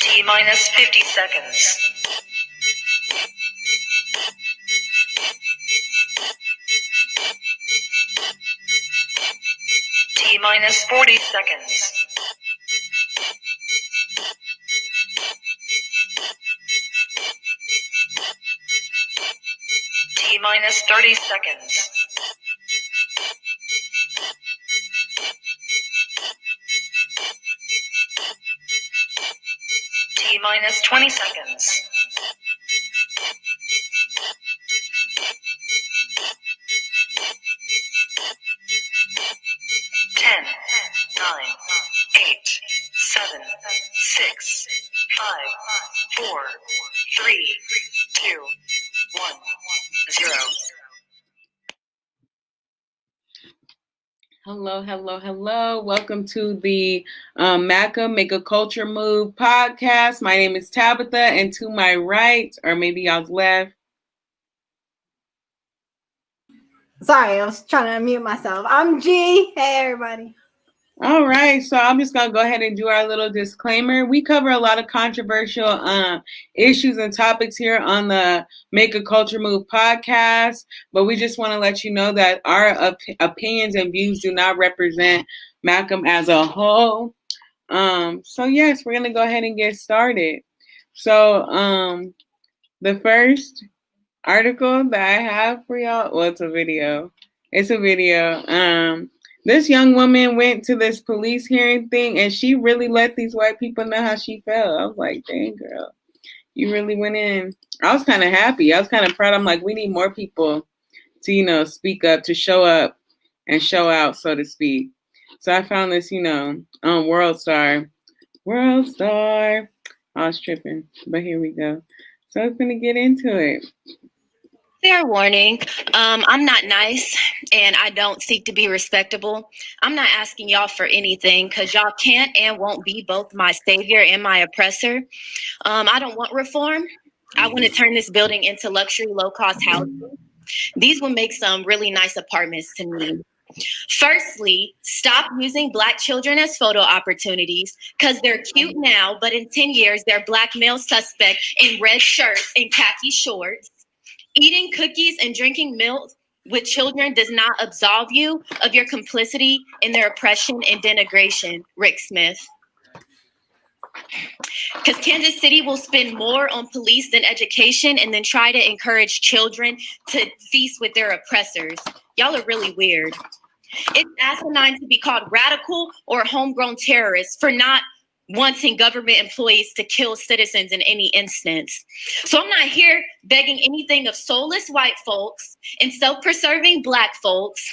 T minus 50 seconds. T minus 40 seconds. T minus 30 seconds. T minus 20 seconds. Ten, 9, 8, 7, 6, 5, 4, 3, 2, 1, 0. Hello. Welcome to the MACM Make a Culture Move podcast. My name is Tabitha, and to my right, or maybe y'all's left. Sorry, I was trying to unmute myself. I'm G. Hey, everybody. All right, so I'm just going to go ahead and do our little disclaimer. We cover a lot of controversial issues and topics here on the Make a Culture Move podcast, but we just want to let you know that our opinions and views do not represent MACM as a whole. So yes, we're going to go ahead and get started. So the first article that I have for y'all, well, it's a video. This young woman went to this police hearing thing, and she really let these white people know how she felt. I was like, dang, girl, you really went in. I was kind of happy. I was kind of proud. I'm like, we need more people to, speak up, to show up and show out, so to speak. So I found this, World Star. I was tripping, but here we go. So I'm going to get into it. Fair warning, I'm not nice and I don't seek to be respectable. I'm not asking y'all for anything because y'all can't and won't be both my savior and my oppressor. I don't want reform. I want to turn this building into luxury, low-cost housing. These will make some really nice apartments to me. Firstly, stop using Black children as photo opportunities because they're cute now, but in 10 years, they're Black male suspect in red shirts and khaki shorts. Eating cookies and drinking milk with children does not absolve you of your complicity in their oppression and denigration, Rick Smith. Because Kansas City will spend more on police than education and then try to encourage children to feast with their oppressors. Y'all are really weird. It's asinine to be called radical or homegrown terrorists for not wanting government employees to kill citizens in any instance. So I'm not here begging anything of soulless white folks and self-preserving Black folks.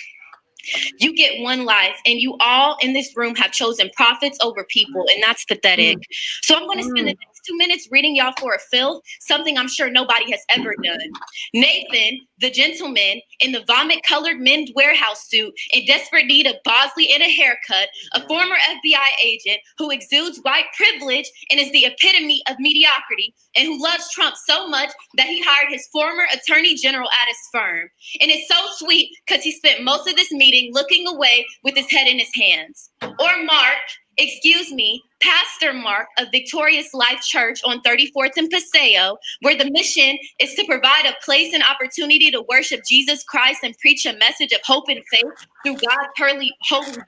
You get one life, and you all in this room have chosen profits over people, and that's pathetic. So I'm going to spend the next 2 minutes reading y'all for a filth, something I'm sure nobody has ever done. Nathan, the gentleman in the vomit-colored men's warehouse suit in desperate need of Bosley and a haircut, a former FBI agent who exudes white privilege and is the epitome of mediocrity, and who loves Trump so much that he hired his former attorney general at his firm. And it's so sweet because he spent most of this meeting looking away with his head in his hands. Or Mark, Pastor Mark of Victorious Life Church on 34th and Paseo, where the mission is to provide a place and opportunity to worship Jesus Christ and preach a message of hope and faith through God's holy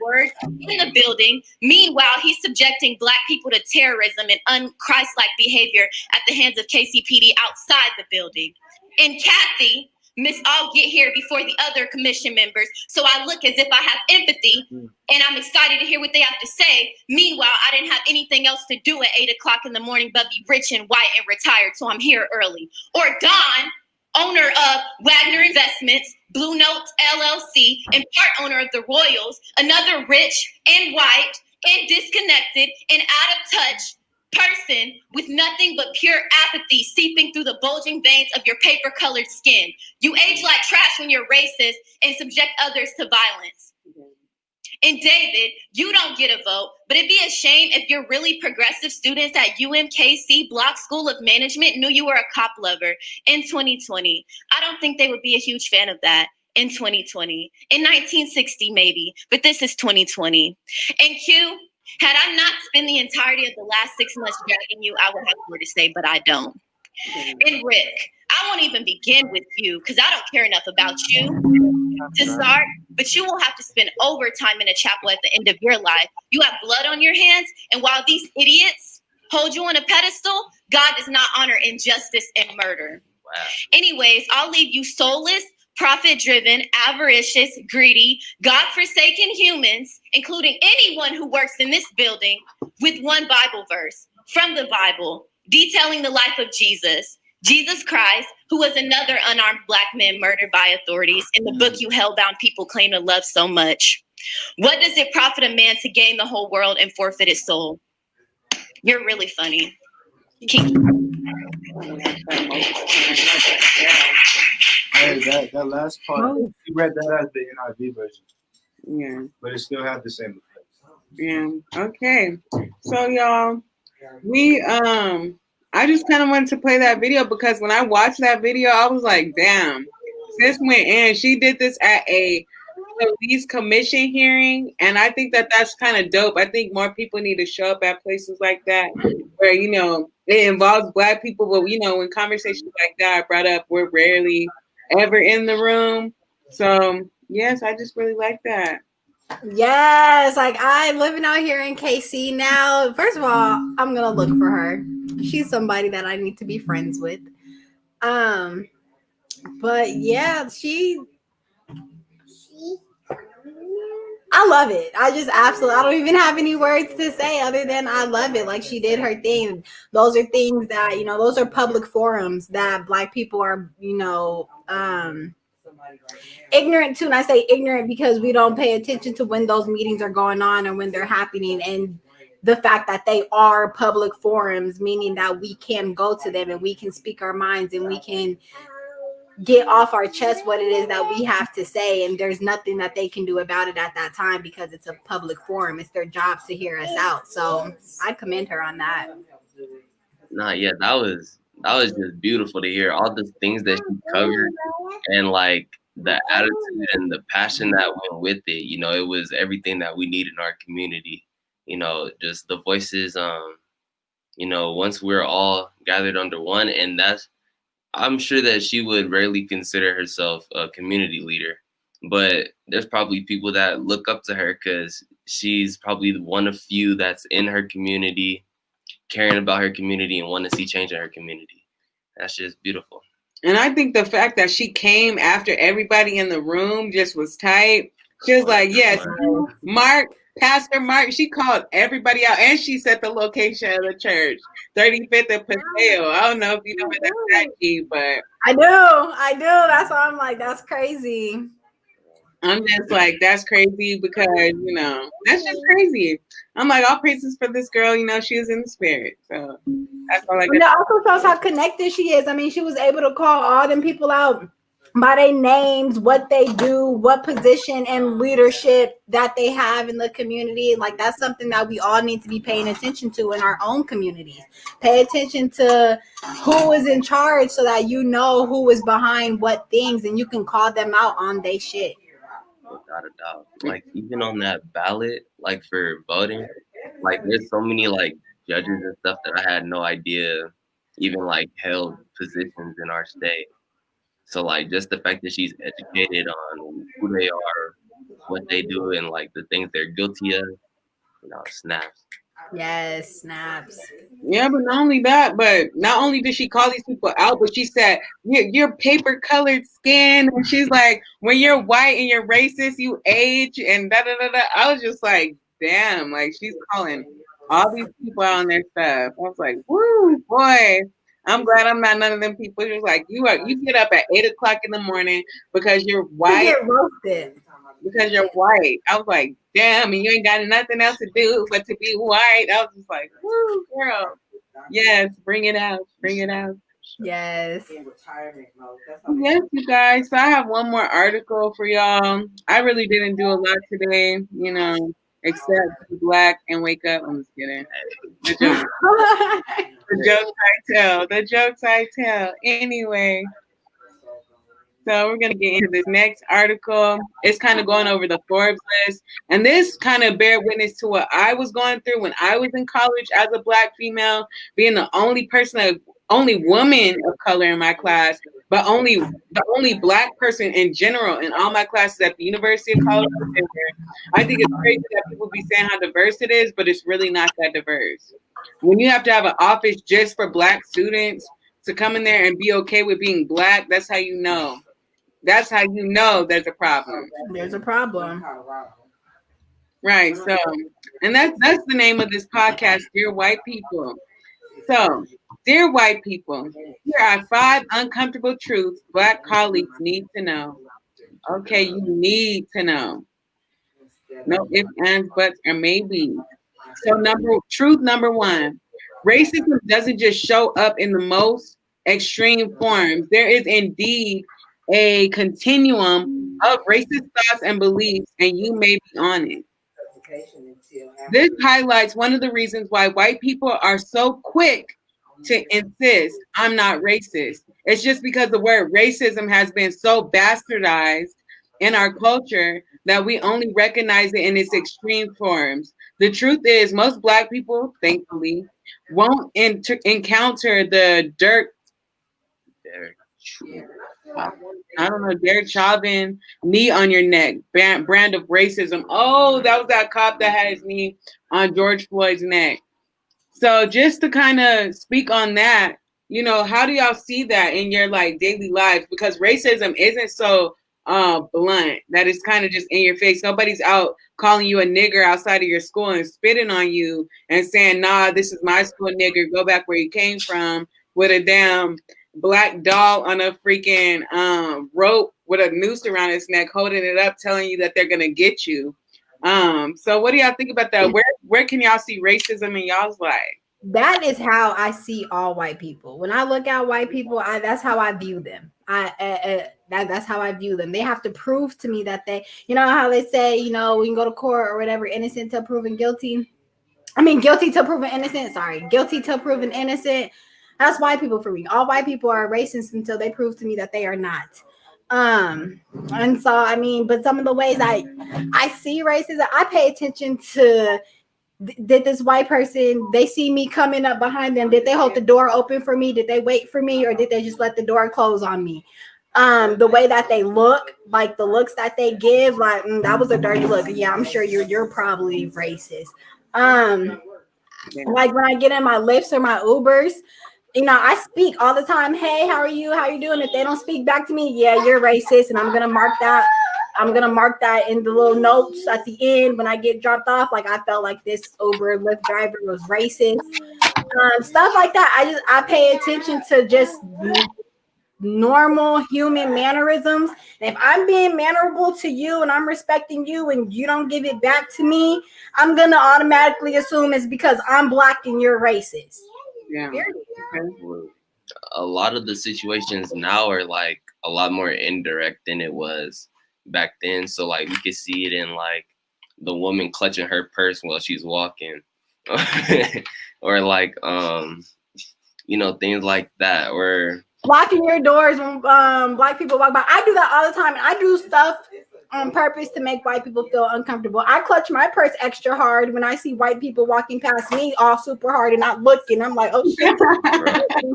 word in the building. Meanwhile, he's subjecting Black people to terrorism and un-Christ-like behavior at the hands of KCPD outside the building. And Kathy, Miss, I'll get here before the other commission members, so I look as if I have empathy, and I'm excited to hear what they have to say. Meanwhile, I didn't have anything else to do at 8 o'clock in the morning but be rich and white and retired, so I'm here early. Or Don, owner of Wagner Investments, Blue Notes LLC, and part owner of the Royals, another rich and white and disconnected and out of touch person with nothing but pure apathy seeping through the bulging veins of your paper-colored skin. You age like trash when you're racist and subject others to violence. And David, you don't get a vote, but it'd be a shame if your really progressive students at UMKC Block School of Management knew you were a cop lover in 2020. I don't think they would be a huge fan of that in 2020. In 1960, maybe, but this is 2020. And Q, Had I not spent the entirety of the last 6 months dragging you, I would have more to say, but I don't. And Rick, I won't even begin with you because I don't care enough about you to start, but you will have to spend overtime in a chapel at the end of your life. You have blood on your hands, and while these idiots hold you on a pedestal, God does not honor injustice and murder. Wow. Anyways, I'll leave you soulless, profit-driven, avaricious, greedy, God-forsaken humans, including anyone who works in this building, with one Bible verse from the Bible, detailing the life of Jesus Christ, who was another unarmed Black man murdered by authorities in the book you hellbound people claim to love so much. What does it profit a man to gain the whole world and forfeit his soul? You're really funny. Hey, that last part, you read that as the NIV version. Yeah. But it still have the same effect. Yeah. Okay. So y'all, I just kind of wanted to play that video because when I watched that video, I was like, damn, sis went in. She did this at a police commission hearing, and I think that that's kind of dope. I think more people need to show up at places like that where, you know, it involves Black people, but, you know, when conversations like that are brought up, we're rarely ever in the room. So, yes, I just really like that. Yes, like I'm living out here in KC now. First of all, I'm gonna look for her. She's somebody that I need to be friends with. But yeah, I love it. I just absolutely, I don't even have any words to say other than I love it. Like she did her thing. Those are things that, you know, those are public forums that Black people are, you know, ignorant to. And I say ignorant because we don't pay attention to when those meetings are going on and when they're happening. And the fact that they are public forums, meaning that we can go to them and we can speak our minds and we can get off our chest what it is that we have to say, and there's nothing that they can do about it at that time because it's a public forum. It's their job to hear us out. So I commend her on that. Nah, yeah, that was just beautiful to hear all the things that she covered and like the attitude and the passion that went with it. You know, it was everything that we need in our community. You know, just the voices. You know, once we're all gathered under one, and I'm sure that she would rarely consider herself a community leader, but there's probably people that look up to her because she's probably one of few that's in her community, caring about her community and want to see change in her community. That's just beautiful. And I think the fact that she came after everybody in the room just was tight. She was like, yes, Mark, Pastor Mark, she called everybody out and she set the location of the church, 35th and Paseo. I don't know if you know what that's at, but I do. That's why I'm like, that's crazy. I'm just like, that's crazy because, you know, that's just crazy. I'm like, all praises for this girl, you know, she was in the spirit. So that's all I got. And it also shows how connected she is. I mean, she was able to call all them people out by their names, what they do, what position and leadership that they have in the community. Like that's something that we all need to be paying attention to in our own communities. Pay attention to who is in charge so that you know who is behind what things and you can call them out on their shit. Without a doubt. Like even on that ballot, like for voting, like there's so many like judges and stuff that I had no idea even like held positions in our state. So like just the fact that she's educated on who they are, what they do, and like the things they're guilty of, you know, snaps. Yes, snaps. Yeah, but not only that, but not only did she call these people out, but she said, you're paper colored skin. And she's like, when you're white and you're racist, you age and da da da da. I was just like, damn, like she's calling all these people out on their stuff. I was like, woo, boy. I'm glad I'm not none of them people. Just like you get up at 8:00 in the morning because you're white. You get roasted. Because you're white. I was like, damn, and you ain't got nothing else to do but to be white. I was just like, woo, girl. Yes, bring it out. Bring it out. Yes. Yes, you guys. So I have one more article for y'all. I really didn't do a lot today, you know, except be Black and wake up. I'm just kidding. The jokes I tell. Anyway. So we're going to get into this next article. It's kind of going over the Forbes list. And this kind of bear witness to what I was going through when I was in college as a Black female, being the only woman of color in my class, but the only Black person in general in all my classes at the University of Colorado. I think it's crazy that people be saying how diverse it is, but it's really not that diverse. When you have to have an office just for Black students to come in there and be okay with being Black, that's how you know. That's how you know there's a problem. There's a problem. Right. So, and that's the name of this podcast, Dear White People. So, dear white people, here are 5 uncomfortable truths Black colleagues need to know. Okay, you need to know. No ifs, ands, buts, or maybes. So, truth number 1, racism doesn't just show up in the most extreme forms. There is indeed a continuum of racist thoughts and beliefs, and you may be on it. This highlights one of the reasons why white people are so quick to insist I'm not racist. It's just because the word racism has been so bastardized in our culture that we only recognize it in its extreme forms. The truth is, most Black people, thankfully, won't encounter the Derek Chauvin knee on your neck brand of racism. Oh, that was that cop that had his knee on George Floyd's neck. So just to kind of speak on that, you know, how do y'all see that in your like daily lives? Because racism isn't so blunt that it's kind of just in your face. Nobody's out calling you a nigger outside of your school and spitting on you and saying, nah, this is my school, nigger, go back where you came from, with a damn black doll on a freaking rope with a noose around its neck, holding it up, telling you that they're gonna get you. So what do y'all think about that? Where can y'all see racism in y'all's life? That is how I see all white people. When I look at white people, that's how I view them. That's how I view them. They have to prove to me that they, you know how they say, you know, we can go to court or whatever, innocent till proven guilty. I mean, guilty till proven innocent. Sorry, guilty till proven innocent. That's white people for me. All white people are racist until they prove to me that they are not. And so I mean, but some of the ways I see racism, I pay attention to. Did this white person, they see me coming up behind them, did they hold the door open for me? Did they wait for me, or did they just let the door close on me? The way that they look, like the looks that they give, like that was a dirty look. Yeah, I'm sure you're probably racist. Like when I get in my Lyfts or my Ubers, you know, I speak all the time. Hey, how are you? How you doing? If they don't speak back to me, yeah, you're racist, and I'm gonna mark that. I'm gonna mark that in the little notes at the end when I get dropped off. Like I felt like this Uber Lyft driver was racist, stuff like that. I pay attention to just normal human mannerisms. And if I'm being mannerable to you and I'm respecting you and you don't give it back to me, I'm gonna automatically assume it's because I'm Black and you're racist. Yeah. A lot of the situations now are like a lot more indirect than it was back then. So like we could see it in like the woman clutching her purse while she's walking, or like you know, things like that, or locking your doors when Black people walk by. I do that all the time, and I do stuff on purpose to make white people feel uncomfortable. I clutch my purse extra hard when I see white people walking past me all super hard and not looking. I'm like, oh shit.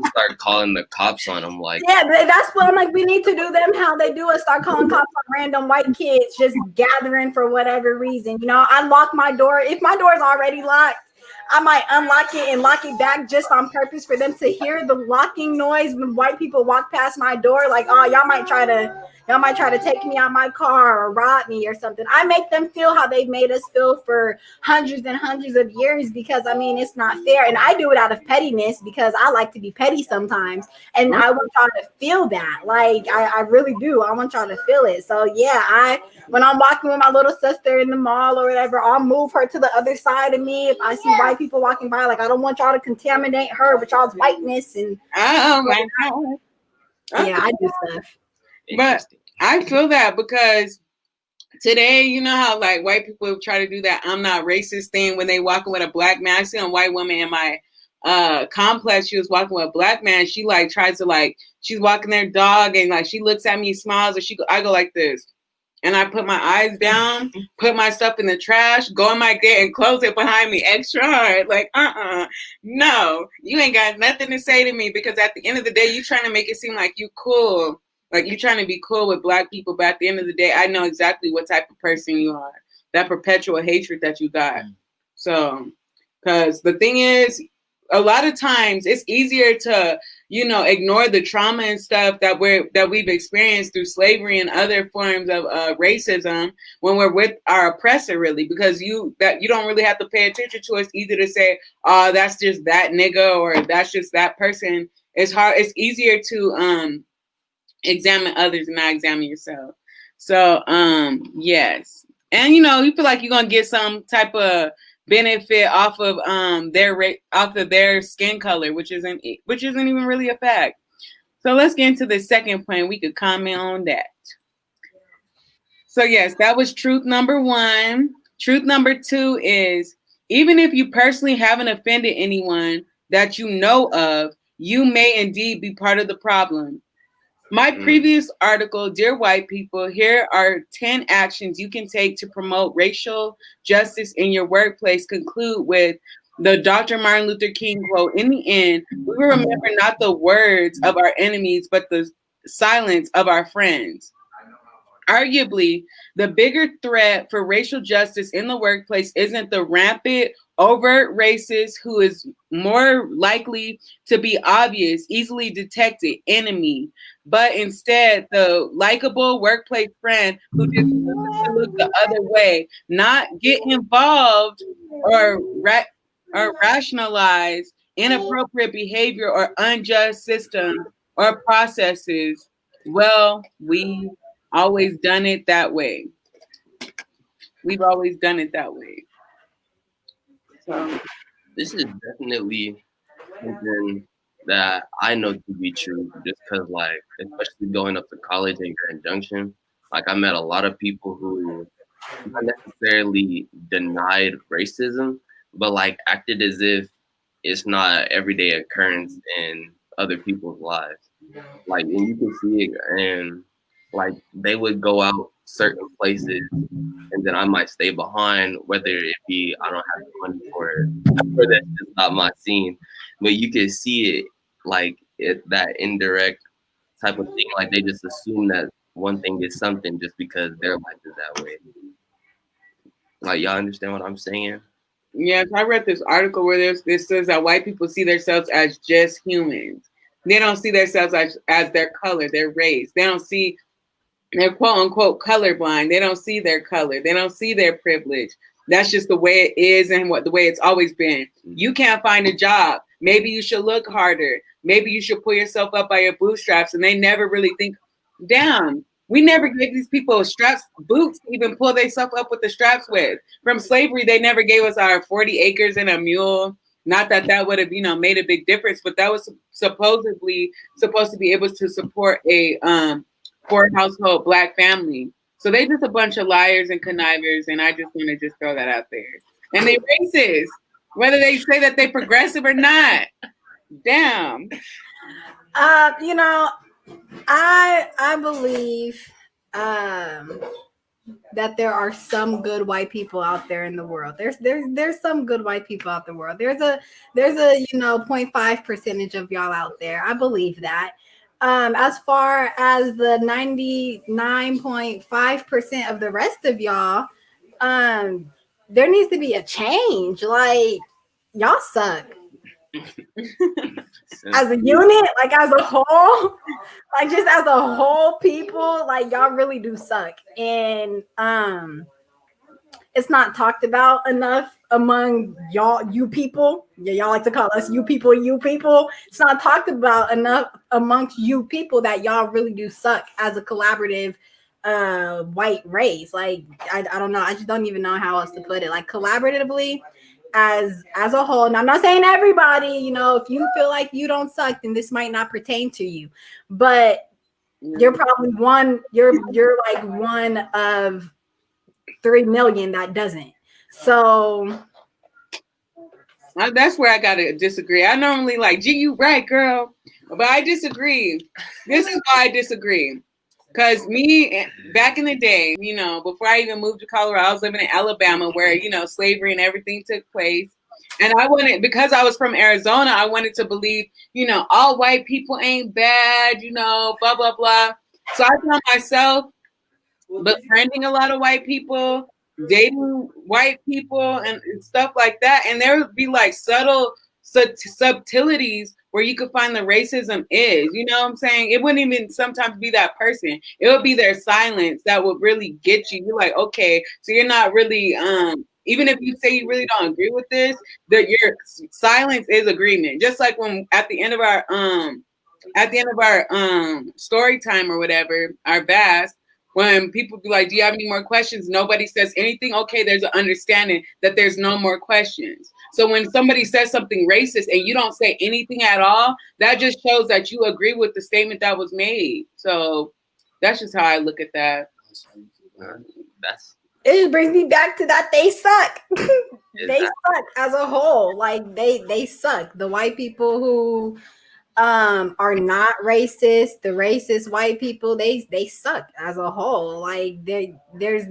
Start calling the cops on them. Like, yeah, that's what I'm like, we need to do them how they do it. Start calling cops on random white kids just gathering for whatever reason. You know, I lock my door. If my door is already locked, I might unlock it and lock it back just on purpose for them to hear the locking noise when white people walk past my door. Like, oh, y'all might try to take me out my car or rob me or something. I make them feel how they've made us feel for hundreds and hundreds of years, because I mean, it's not fair. And I do it out of pettiness because I like to be petty sometimes. And I want y'all to feel that. Like, I really do. I want y'all to feel it. So yeah, when I'm walking with my little sister in the mall or whatever, I'll move her to the other side of me. If I see white people walking by, like, I don't want y'all to contaminate her with y'all's whiteness. And oh my God. Yeah, I do stuff. But I feel that because today, you know how like white people try to do that I'm not racist thing when they walking with a Black man. I see a white woman in my complex. She was walking with a black man. She like tries to like, she's walking their dog and like she looks at me, smiles, and I go like this. And I put my eyes down, put my stuff in the trash, go in my gate and close it behind me extra hard. Like, no, you ain't got nothing to say to me, because at the end of the day, you trying to make it seem like you cool. Like you trying to be cool with black people. But at the end of the day, I know exactly what type of person you are. That perpetual hatred that you got. So, because the thing is, a lot of times it's easier to, you know, ignore the trauma and stuff that we've experienced through slavery and other forms of racism when we're with our oppressor, really, because you don't really have to pay attention to. It's easy to say, oh, that's just that nigga, or that's just that person. It's easier to examine others and not examine yourself. So yes. And you know, you feel like you're gonna get some type of benefit off of their skin color, which isn't even really a fact. So let's get into the second point. We could comment on that. So yes, that was truth number 1. Truth number 2 is, even if you personally haven't offended anyone that you know of, you may indeed be part of the problem. My previous article, Dear White People, here are 10 actions you can take to promote racial justice in your workplace, conclude with the Dr. Martin Luther King quote, in the end, we will remember not the words of our enemies, but the silence of our friends. Arguably, the bigger threat for racial justice in the workplace isn't the rampant, overt racist who is more likely to be obvious, easily detected enemy, but instead the likable workplace friend who just chooses to look the other way, not get involved or rationalize inappropriate behavior or unjust systems or processes. Well, we've always done it that way. We've always done it that way. So this is definitely something that I know to be true, just because, like, especially going up to college in Grand Junction, like, I met a lot of people who not necessarily denied racism, but like acted as if it's not an everyday occurrence in other people's lives. Like, and you can see it, and like they would go out certain places, and then I might stay behind, whether it be I don't have the money for it, or that's just not my scene. But you can see it, like that indirect type of thing. Like they just assume that one thing is something just because their life is that way. Like, y'all understand what I'm saying? yes, I read this article where this says that white people see themselves as just humans. They don't see themselves as their color, their race. They don't see, they're quote unquote colorblind. They don't see their color. They don't see their privilege. That's just the way it is and the way it's always been. You can't find a job. Maybe you should look harder. Maybe you should pull yourself up by your bootstraps. And they never really think, damn, we never gave these people boots to even pull themselves up with the straps with. From slavery, they never gave us our 40 acres and a mule. Not that would have, made a big difference, but that was supposedly supposed to be able to support a 4-household Black family. So they just a bunch of liars and connivers, and I just want to just throw that out there. And they racist, whether they say that they progressive or not. Damn. I believe that there are some good white people out there in the world. There's some good white people out the world. There's a 0.5% of y'all out there. I believe that. As far as the 99.5% of the rest of y'all, there needs to be a change. Like, y'all suck. As a unit, like as a whole, like just as a whole people, like y'all really do suck. And it's not talked about enough among you people. Yeah, y'all like to call us you people. It's not talked about enough amongst you people that y'all really do suck as a collaborative white race. Like I don't know. I just don't even know how else to put it. Like collaboratively as a whole. And I'm not saying everybody, if you feel like you don't suck, then this might not pertain to you. But you're probably you're like one of 3 million that doesn't. So That's where I gotta disagree. I normally like, gee, you right, girl, but I disagree. This is why I disagree. Because me, back in the day, you know, before I even moved to Colorado, I was living in Alabama where, you know, slavery and everything took place. And I wanted, because I was from Arizona, I wanted to believe, you know, all white people ain't bad, you know, blah, blah, blah. So I found myself befriending a lot of white people, dating white people, and stuff like that. And there would be like subtle subtleties where you could find the racism is. You know what I'm saying? It wouldn't even sometimes be that person. It would be their silence that would really get you. You're like, okay, so you're not really even if you say you really don't agree with this, that your silence is agreement. Just like when at the end of our story time or whatever, our vast, when people be like, do you have any more questions? Nobody says anything. Okay, there's an understanding that there's no more questions. So when somebody says something racist and you don't say anything at all, that just shows that you agree with the statement that was made. So that's just how I look at that. It just brings me back to that they suck. They suck as a whole. Like they suck. The white people who are not racist, the racist white people, they suck as a whole. Like there's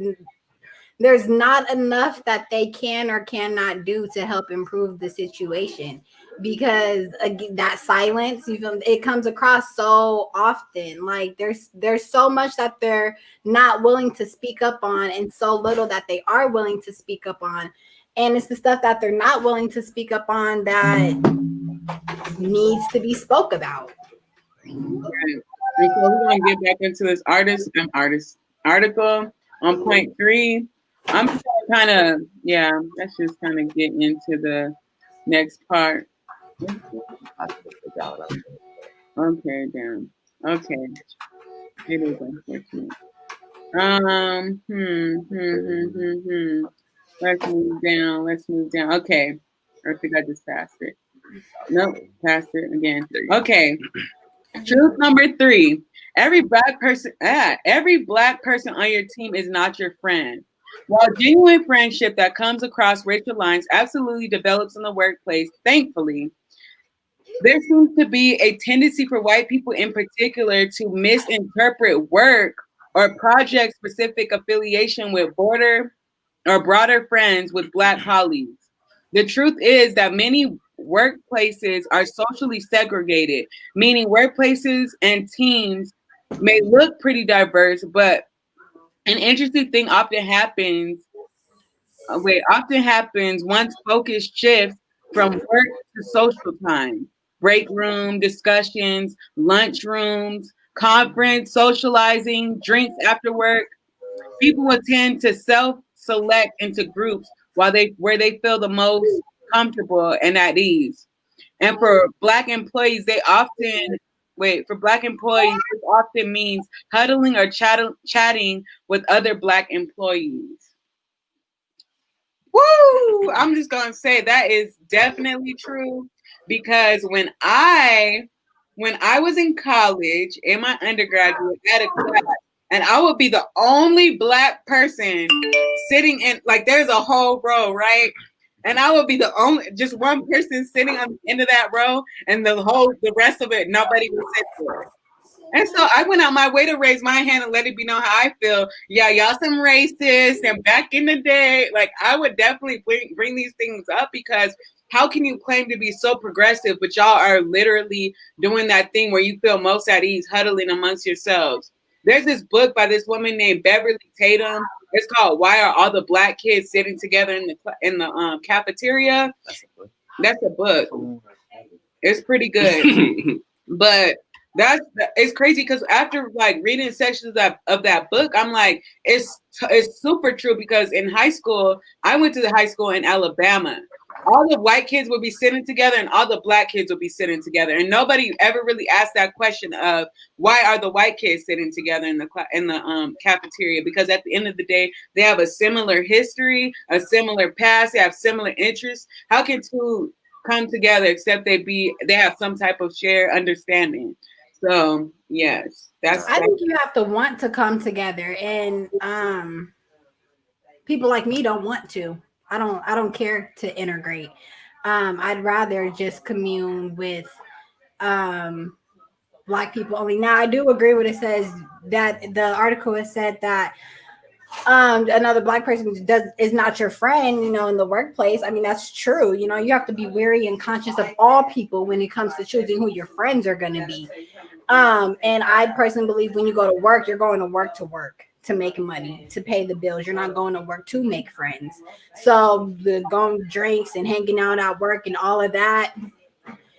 not enough that they can or cannot do to help improve the situation, because again, that silence, it comes across so often. Like there's so much that they're not willing to speak up on, and so little that they are willing to speak up on. And it's the stuff that they're not willing to speak up on that needs to be spoke about. Right. And so we're gonna get back into this article on point 3. I'm just kind of let's just kind of get into the next part. Okay, down. Okay. It is unfortunate. Let's move down. Okay. I think I just passed it. Nope, passed it again. Okay. Truth number 3. Every black person on your team is not your friend. While genuine friendship that comes across racial lines absolutely develops in the workplace, thankfully, there seems to be a tendency for white people in particular to misinterpret work or project-specific affiliation with broader friends with black colleagues. The truth is that many workplaces are socially segregated, meaning workplaces and teams may look pretty diverse, but an interesting thing often happens once focus shifts from work to social time. Break room discussions, lunch rooms, conference, socializing, drinks after work. People will tend to self-select into groups where they feel the most comfortable and at ease. And for black employees, this often means huddling or chatting with other black employees. Woo! I'm just gonna say that is definitely true, because when I was in college in my undergraduate, I had a class, and I would be the only black person sitting in, like, there's a whole row, right? And I would be just one person sitting on the end of that row, and the rest of it, nobody would sit there. And so I went out my way to raise my hand and let it be known how I feel. Yeah, y'all some racists. And back in the day, like, I would definitely bring these things up, because how can you claim to be so progressive, but y'all are literally doing that thing where you feel most at ease, huddling amongst yourselves? There's this book by this woman named Beverly Tatum. It's called "Why Are All the Black Kids Sitting Together in the Cafeteria?" That's a book. It's pretty good, but it's crazy, because after like reading sections of that book, I'm like, it's super true, because in high school, I went to the high school in Alabama. All the white kids would be sitting together and all the black kids would be sitting together, and nobody ever really asked that question of why are the white kids sitting together in the cafeteria, because at the end of the day, they have a similar history, a similar past, they have similar interests. How can two come together except they have some type of shared understanding? So yes, I think you have to want to come together, and people like me don't want to. I don't care to integrate. I'd rather just commune with Black people only. Now, I do agree with it says that the article has said that another Black person is not your friend, in the workplace. I mean, that's true. You have to be wary and conscious of all people when it comes to choosing who your friends are going to be. And I personally believe when you go to work, you're going to work to make money, to pay the bills. You're not going to work to make friends. So the going drinks and hanging out at work and all of that,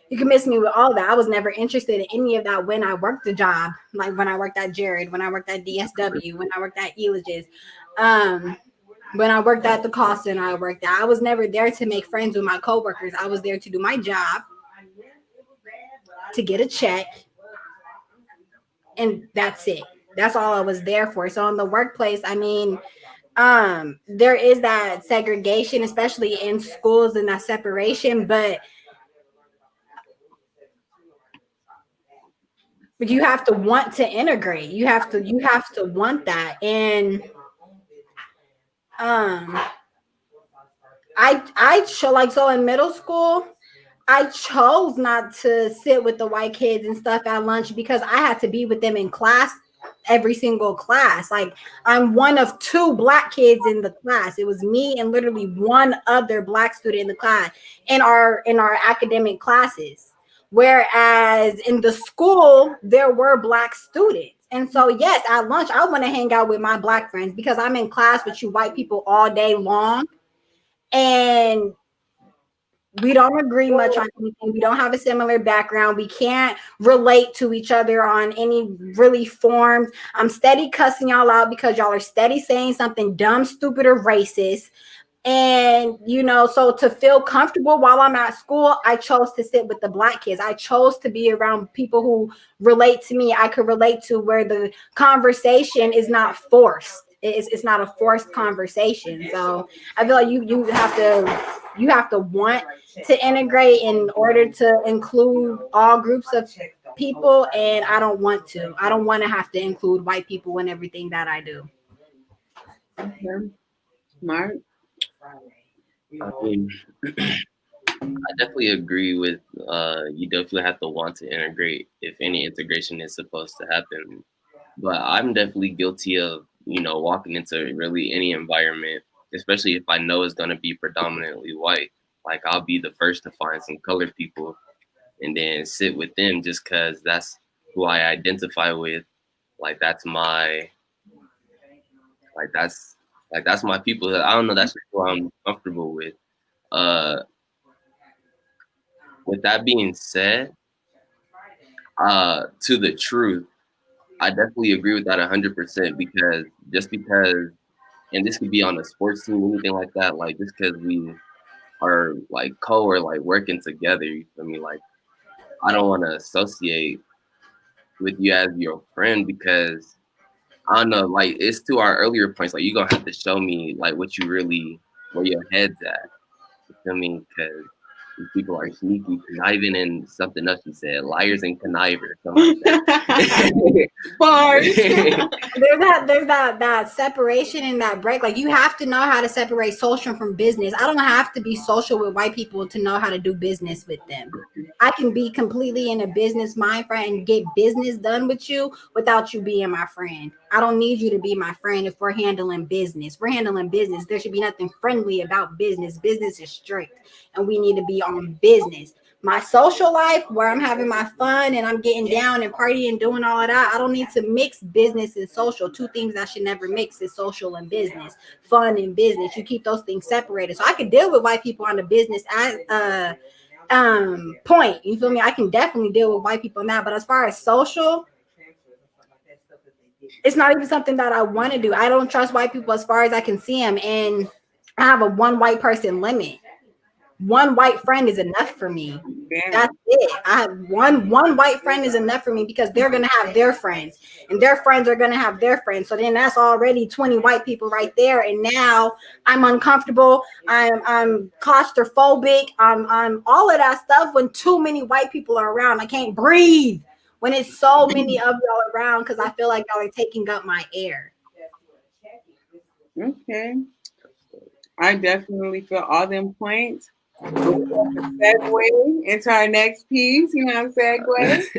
you can miss me with all that. I was never interested in any of that when I worked the job, like when I worked at Jared, when I worked at DSW, when I worked at Elages, when I worked at the call center I was never there to make friends with my coworkers. I was there to do my job, to get a check, and that's it. That's all I was there for. So in the workplace, I mean, there is that segregation, especially in schools, and that separation, but you have to want to integrate. You have to want that. And I show, like, so in middle school, I chose not to sit with the white kids and stuff at lunch because I had to be with them in class, every single class. Like, I'm one of 2 Black kids in the class. It was me and literally one other Black student in the class, in our academic classes. Whereas in the school, there were Black students. And so, yes, at lunch, I want to hang out with my Black friends because I'm in class with you white people all day long. And we don't agree much on anything. We don't have a similar background. We can't relate to each other on any really forms. I'm steady cussing y'all out because y'all are steady saying something dumb, stupid, or racist. And, so to feel comfortable while I'm at school, I chose to sit with the Black kids. I chose to be around people who relate to me. I could relate to, where the conversation is not forced. It's not a forced conversation. So I feel like you have to want to integrate in order to include all groups of people. And I don't want to. I don't want to have to include white people in everything that I do. Okay. Mark? I mean, I definitely agree with you definitely have to want to integrate if any integration is supposed to happen. But I'm definitely guilty of, walking into really any environment, especially if I know it's gonna be predominantly white. Like, I'll be the first to find some colored people and then sit with them just cause that's who I identify with. Like, that's my that's my people. I don't know, that's who I'm comfortable with. Uh with that being said, to the truth, I definitely agree with that 100% because, and this could be on a sports team, anything like that, like just because we are like or like working together, you feel me? Like, I don't want to associate with you as your friend because I don't know, like it's to our earlier points, like you're gonna have to show me like where your head's at. You feel me? Because these people are sneaky, conniving, and something else you said, liars and conniver, something like that. Bars. There's that separation and that break. Like, you have to know how to separate social from business. I don't have to be social with white people to know how to do business with them. I can be completely in a business mind frame and get business done with you without you being my friend. I don't need you to be my friend if we're handling business. We're handling business. There should be nothing friendly about business. Business is strict, and we need to be on business. My social life, where I'm having my fun and I'm getting down and partying and doing all of that, I don't need to mix business and social. 2 things I should never mix is social and business, fun and business. You keep those things separated. So I can deal with white people on the business point. You feel me? I can definitely deal with white people on that. But as far as social, it's not even something that I want to do. I don't trust white people as far as I can see them. And I have a 1 white person limit. 1 white friend is enough for me. Damn. That's it. I have one white friend is enough for me because they're gonna have their friends, and their friends are gonna have their friends. So then that's already 20 white people right there. And now I'm uncomfortable. I'm claustrophobic. I'm all of that stuff when too many white people are around. I can't breathe when it's so many of y'all around because I feel like y'all are taking up my air. Okay. I definitely feel all them points. Segue into our next piece. You know, segue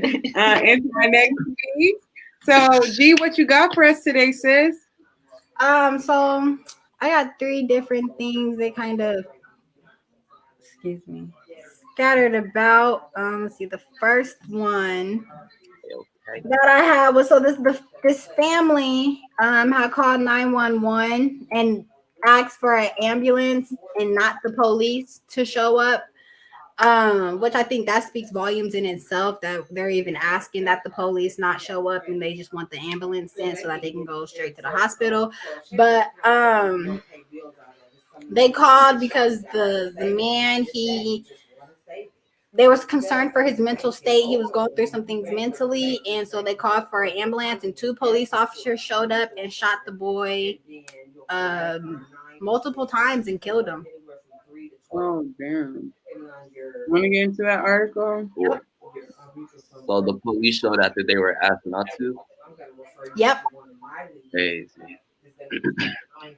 into our next piece. So, G, what you got for us today, sis? So I got 3 different things. They kind of, excuse me, scattered about. Let's see. The first one that I had was this family had called 911 and asked for an ambulance and not the police to show up. Which I think that speaks volumes in itself, that they're even asking that the police not show up and they just want the ambulance sent so that they can go straight to the hospital. But they called because the man, they was concerned for his mental state. He was going through some things mentally, and so they called for an ambulance, and 2 police officers showed up and shot the boy multiple times and killed him. Oh, damn. Want to get into that article? Yep. So the police showed after they were asked not to? Yep. Crazy.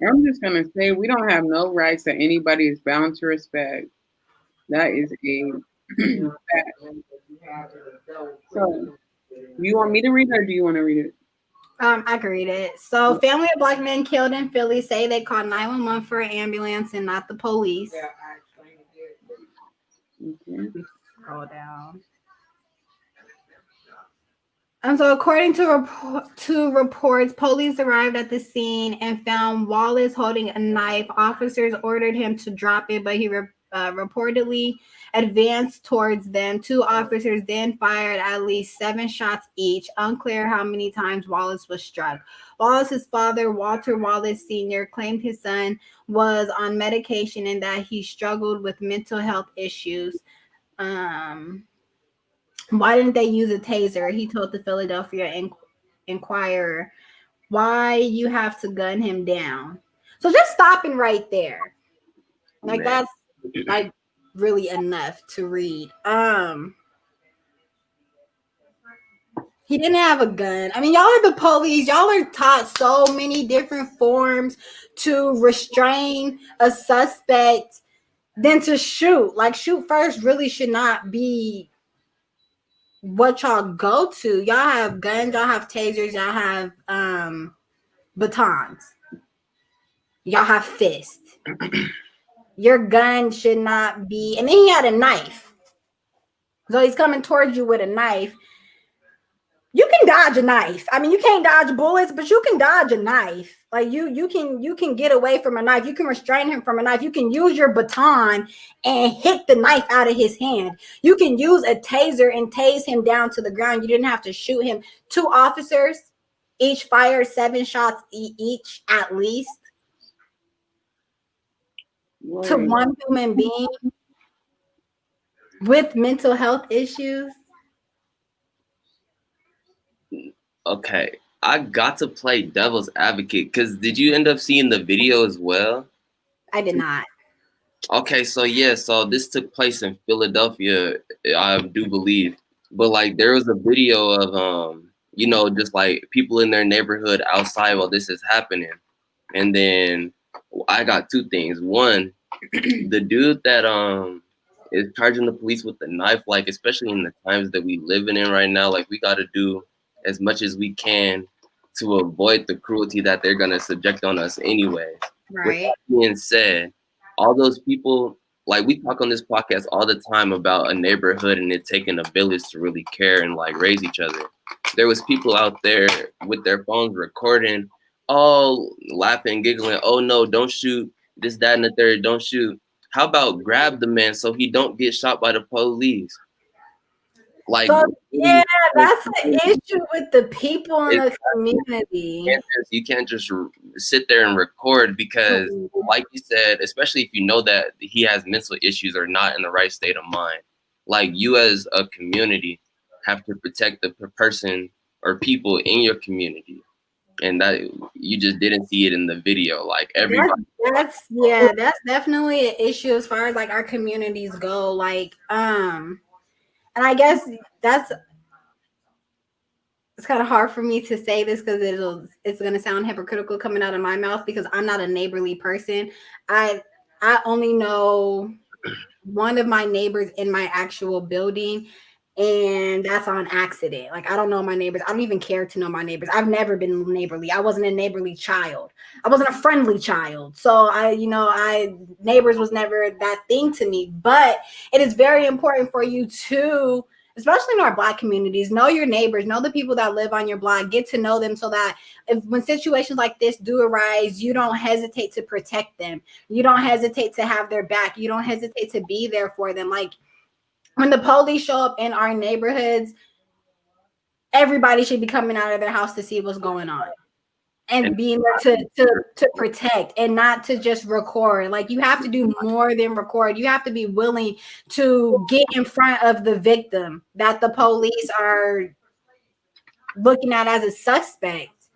I'm just going to say we don't have no rights that anybody is bound to respect. That is a fact. So, you want me to read it or do you want to read it? I can read it. So, family of black men killed in Philly say they called 911 for an ambulance and not the police. Okay. Scroll down. And so, according to reports, police arrived at the scene and found Wallace holding a knife. Officers ordered him to drop it, but he reportedly advanced towards them. 2 officers then fired at least 7 shots each. Unclear how many times Wallace was struck. Wallace's father, Walter Wallace Sr., claimed his son was on medication and that he struggled with mental health issues. Why didn't they use a taser? He told the Philadelphia Inquirer. Why you have to gun him down? So just stopping right there. Like, that's like really enough to read. He didn't have a gun. I mean, y'all are the police. Y'all are taught so many different forms to restrain a suspect than to shoot. Like, shoot first really should not be what y'all go to. Y'all have guns, y'all have tasers, y'all have batons, y'all have fists. Your gun should not be, and then he had a knife. So he's coming towards you with a knife. You can dodge a knife. I mean, you can't dodge bullets, but you can dodge a knife. Like you can get away from a knife. You can restrain him from a knife. You can use your baton and hit the knife out of his hand. You can use a taser and tase him down to the ground. You didn't have to shoot him. 2 officers each fired 7 shots each at least to one human being with mental health issues. Okay, I got to play devil's advocate because did you end up seeing the video as well? I did not. Okay, so this took place in Philadelphia, I do believe. But like there was a video of just like people in their neighborhood outside while this is happening. And then I got 2 things. One, the dude that is charging the police with the knife, like especially in the times that we living in right now, like we gotta do as much as we can to avoid the cruelty that they're gonna subject on us anyway. Right. With that being said, all those people, like we talk on this podcast all the time about a neighborhood and it taking a village to really care and like raise each other. There was people out there with their phones recording, all laughing, giggling, oh no, don't shoot, this, that, and the third, don't shoot. How about grab the man so he don't get shot by the police? Like, so, yeah, that's the issue with the people in the community. You can't just sit there and record because, like you said, especially if you know that he has mental issues or not in the right state of mind, like you as a community have to protect the person or people in your community. And that you just didn't see it in the video. Like everybody. That's definitely an issue as far as like our communities go. Like, and I guess it's kind of hard for me to say this because it's going to sound hypocritical coming out of my mouth because I'm not a neighborly person. I only know one of my neighbors in my actual building, and that's on accident. Like, I don't know my neighbors. I don't even care to know my neighbors. I've never been neighborly. I wasn't a neighborly child. I wasn't a friendly child. So neighbors was never that thing to me. But it is very important for you to, especially in our Black communities, know your neighbors, know the people that live on your block, get to know them so that when situations like this do arise, you don't hesitate to protect them. You don't hesitate to have their back. You don't hesitate to be there for them. Like, when the police show up in our neighborhoods, everybody should be coming out of their house to see what's going on and being there to protect and not to just record. Like, you have to do more than record. You have to be willing to get in front of the victim that the police are looking at as a suspect.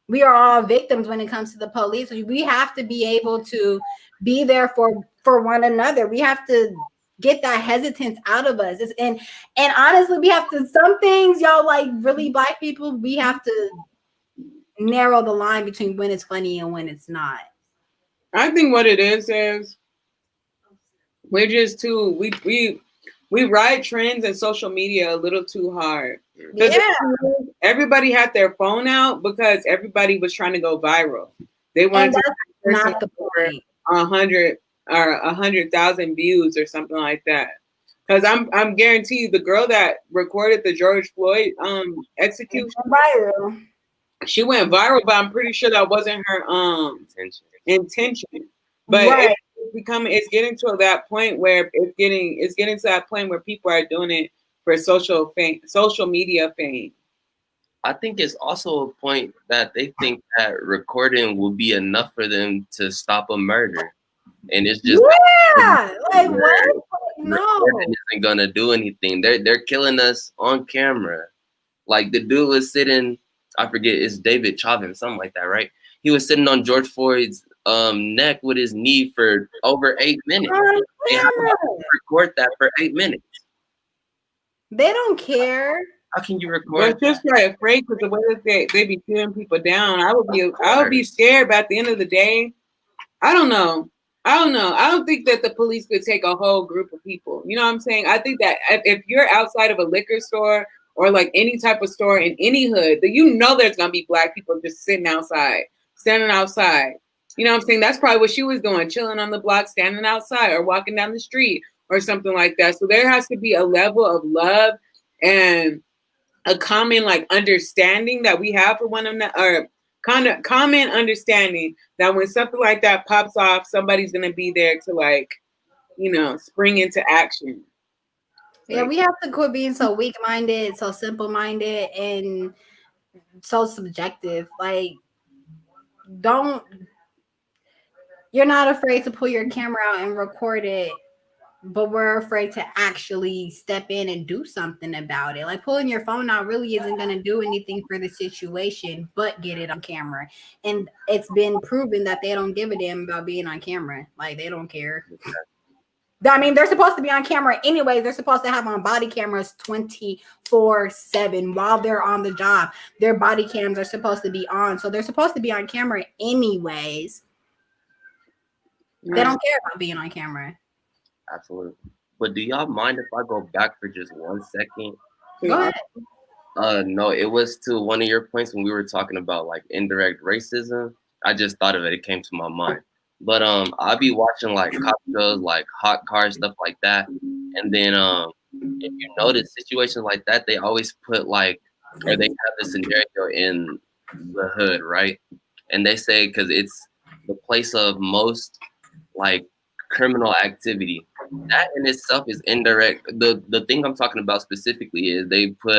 We are all victims when it comes to the police. We have to be able to be there for one another. We have to get that hesitance out of us. And honestly, we have to, some things, y'all, like, really Black people, we have to narrow the line between when it's funny and when it's not. I think what it is we're just too we ride trends and social media a little too hard. Yeah. Everybody had their phone out because everybody was trying to go viral. They wanted to not the point. 100 or 100,000 views or something like that. Because I'm guarantee you, the girl that recorded the George Floyd execution, viral. She went viral, but I'm pretty sure that wasn't her intention. But right. it's getting to that point where it's getting to that point where people are doing it for social media fame. I think it's also a point that they think that recording will be enough for them to stop a murder. And it's just like what? No, isn't gonna do anything. They're killing us on camera. Like, the dude was sitting, I forget, it's David Chauvin, something like that, right? He was sitting on George Floyd's neck with his knee for over 8 minutes. They have to record that for 8 minutes. They don't care. How can you record? They're just like afraid because the way that they be tearing people down. I would be scared, but at the end of the day, I don't know. I don't think that the police could take a whole group of people. You know what I'm saying? I think that if you're outside of a liquor store or like any type of store in any hood, that there's gonna be Black people just standing outside. You know what I'm saying? That's probably what she was doing, chilling on the block, standing outside or walking down the street or something like that. So there has to be a level of love and a common like understanding that we have for one another, or kind of common understanding that when something like that pops off, somebody's gonna be there to like, spring into action. Yeah, we have to quit being so weak-minded, so simple-minded, and so subjective. Like, you're not afraid to pull your camera out and record it, but we're afraid to actually step in and do something about it. Like, pulling your phone out really isn't going to do anything for the situation, but get it on camera. And it's been proven that they don't give a damn about being on camera. Like, they don't care. I mean, they're supposed to be on camera anyway. They're supposed to have on body cameras 24/7 while they're on the job. Their body cams are supposed to be on. So they're supposed to be on camera anyways. They don't care about being on camera. Absolutely. But do y'all mind if I go back for just 1 second? Go ahead. No, it was to one of your points when we were talking about like indirect racism. I just thought of it. It came to my mind. But I'll be watching like cop shows, like Hot Cars, stuff like that. And then if you notice situations like that, they always put like, or they have the scenario in the hood, right? And they say because it's the place of most like criminal activity. That in itself is indirect. The thing I'm talking about specifically is they put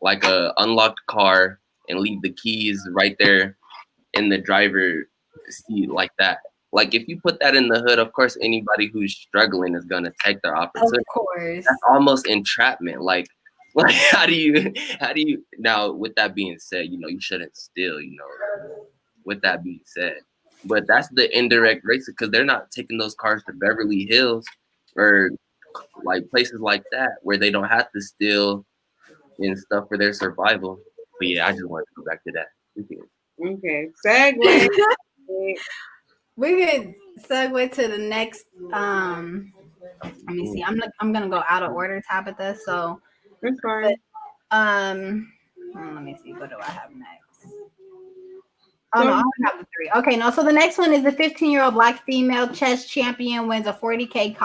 like a unlocked car and leave the keys right there in the driver seat like that. Like if you put that in the hood, of course anybody who's struggling is gonna take their opportunity. Of course. That's almost entrapment. Like how do you now with that being said, you shouldn't steal, with that being said. But that's the indirect racism because they're not taking those cars to Beverly Hills or like places like that where they don't have to steal and stuff for their survival. But yeah, I just wanted to go back to that. Okay. Segue. We could segue to the next Let me see. I'm gonna go out of order, Tabitha. So, That's fine. let me see. What do I have next? Oh no, I only have the 3. Okay, no. So the next one is the 15-year-old Black female chess champion wins a 40K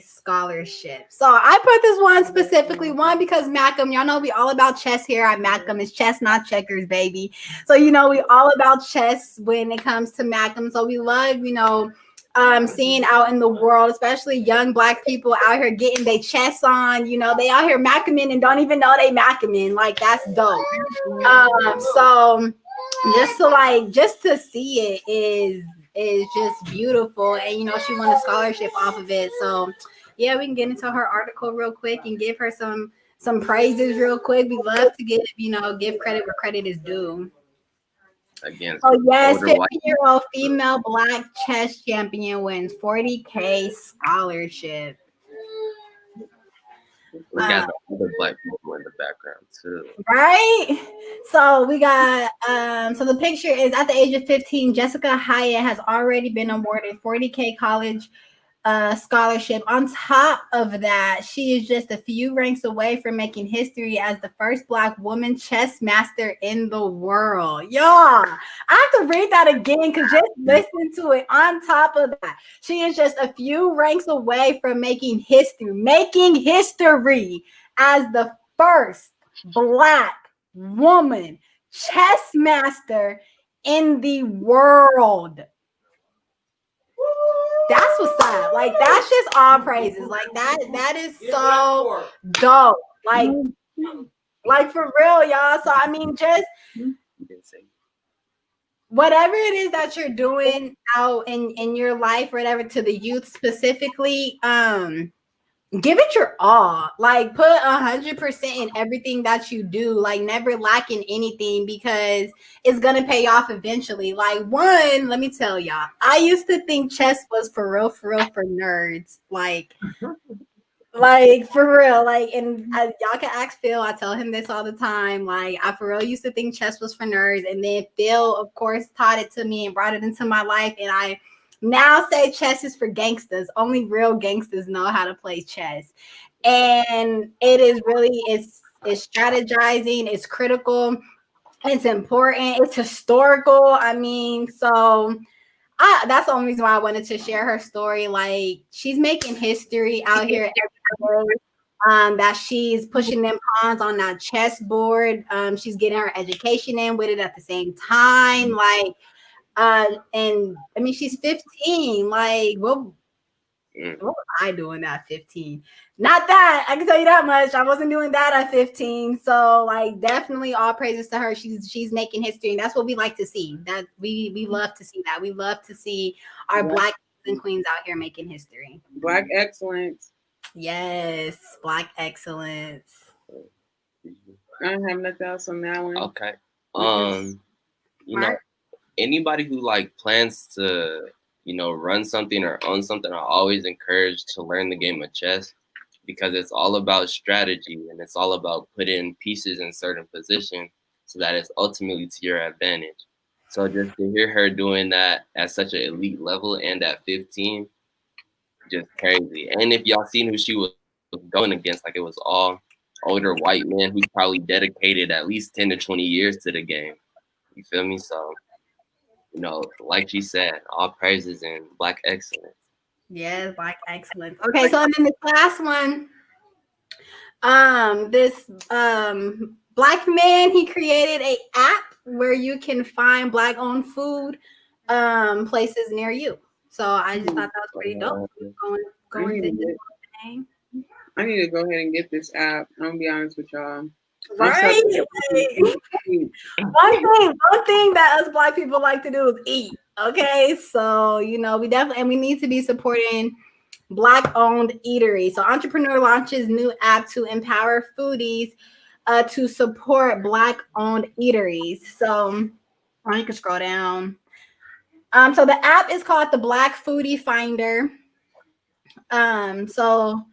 scholarship. So I put this one specifically because MACM, y'all know we all about chess here at MACM. It's chess, not checkers, baby. So we all about chess when it comes to MACM. So we love seeing out in the world, especially young Black people out here getting their chess on. They out here MACMing and don't even know they MACMing. Like, that's dope. So just to see it is just beautiful, and she won a scholarship off of it. So yeah, we can get into her article real quick and give her some praises real quick. We love to give credit where credit is due. Again, oh yes, 15-year-old female Black chess champion wins 40K scholarship. Look at the other Black people in the background too. Right? So we got so the picture is at the age of 15, Jessica Hyatt has already been awarded 40K college scholarship. On top of that, she is just a few ranks away from making history as the first Black woman chess master in the world. Y'all, I have to read that again because just listen to it. On top of that, she is just a few ranks away from making history as the first Black woman chess master in the world. That's what's up. Like, that's just all praises. Like, that is so dope. Like for real, y'all. So I mean, just whatever it is that you're doing out in your life, or whatever, to the youth specifically, give it your all. Like, put 100% in everything that you do. Like, never lacking anything, because it's gonna pay off eventually. Like, one, let me tell y'all, I used to think chess was for real for nerds. Like for real. Like, and y'all can ask Phil. I tell him this all the time. Like, I for real used to think chess was for nerds, and then Phil, of course, taught it to me and brought it into my life, and I now say chess is for gangsters. Only real gangsters know how to play chess. And it is really, it's strategizing, it's critical, it's important, it's historical. I mean, so that's the only reason why I wanted to share her story. Like, she's making history out here every day. That she's pushing them pawns on that chessboard. She's getting her education in with it at the same time. Like, and I mean, she's 15. Like, what was I doing at 15? Not that, I can tell you that much. I wasn't doing that at 15. So, like, definitely all praises to her. She's making history, and that's what we like to see. That we love to see that. We love to see our Black and queens out here making history. Black excellence. Yes, Black excellence. I don't have nothing else on that one. Okay. You know, anybody who like plans to, run something or own something, are always encouraged to learn the game of chess, because it's all about strategy, and it's all about putting pieces in certain positions so that it's ultimately to your advantage. So just to hear her doing that at such an elite level and at 15, just crazy. And if y'all seen who she was going against, like, it was all older white men who probably dedicated at least 10 to 20 years to the game. You feel me? So, like she said, all praises and Black excellence. Yeah, Black excellence. Okay, so and then this last one, this Black man, he created a app where you can find Black-owned food places near you. So I just thought that was pretty dope. Going to his thing. I need to go ahead and get this app. I'm gonna be honest with y'all. Right. One thing that us Black people like to do is eat. Okay, so we need to be supporting Black-owned eateries. So Entrepreneur launches new app to empower foodies to support Black-owned eateries. So you can scroll down. So the app is called the Black Foodie Finder. So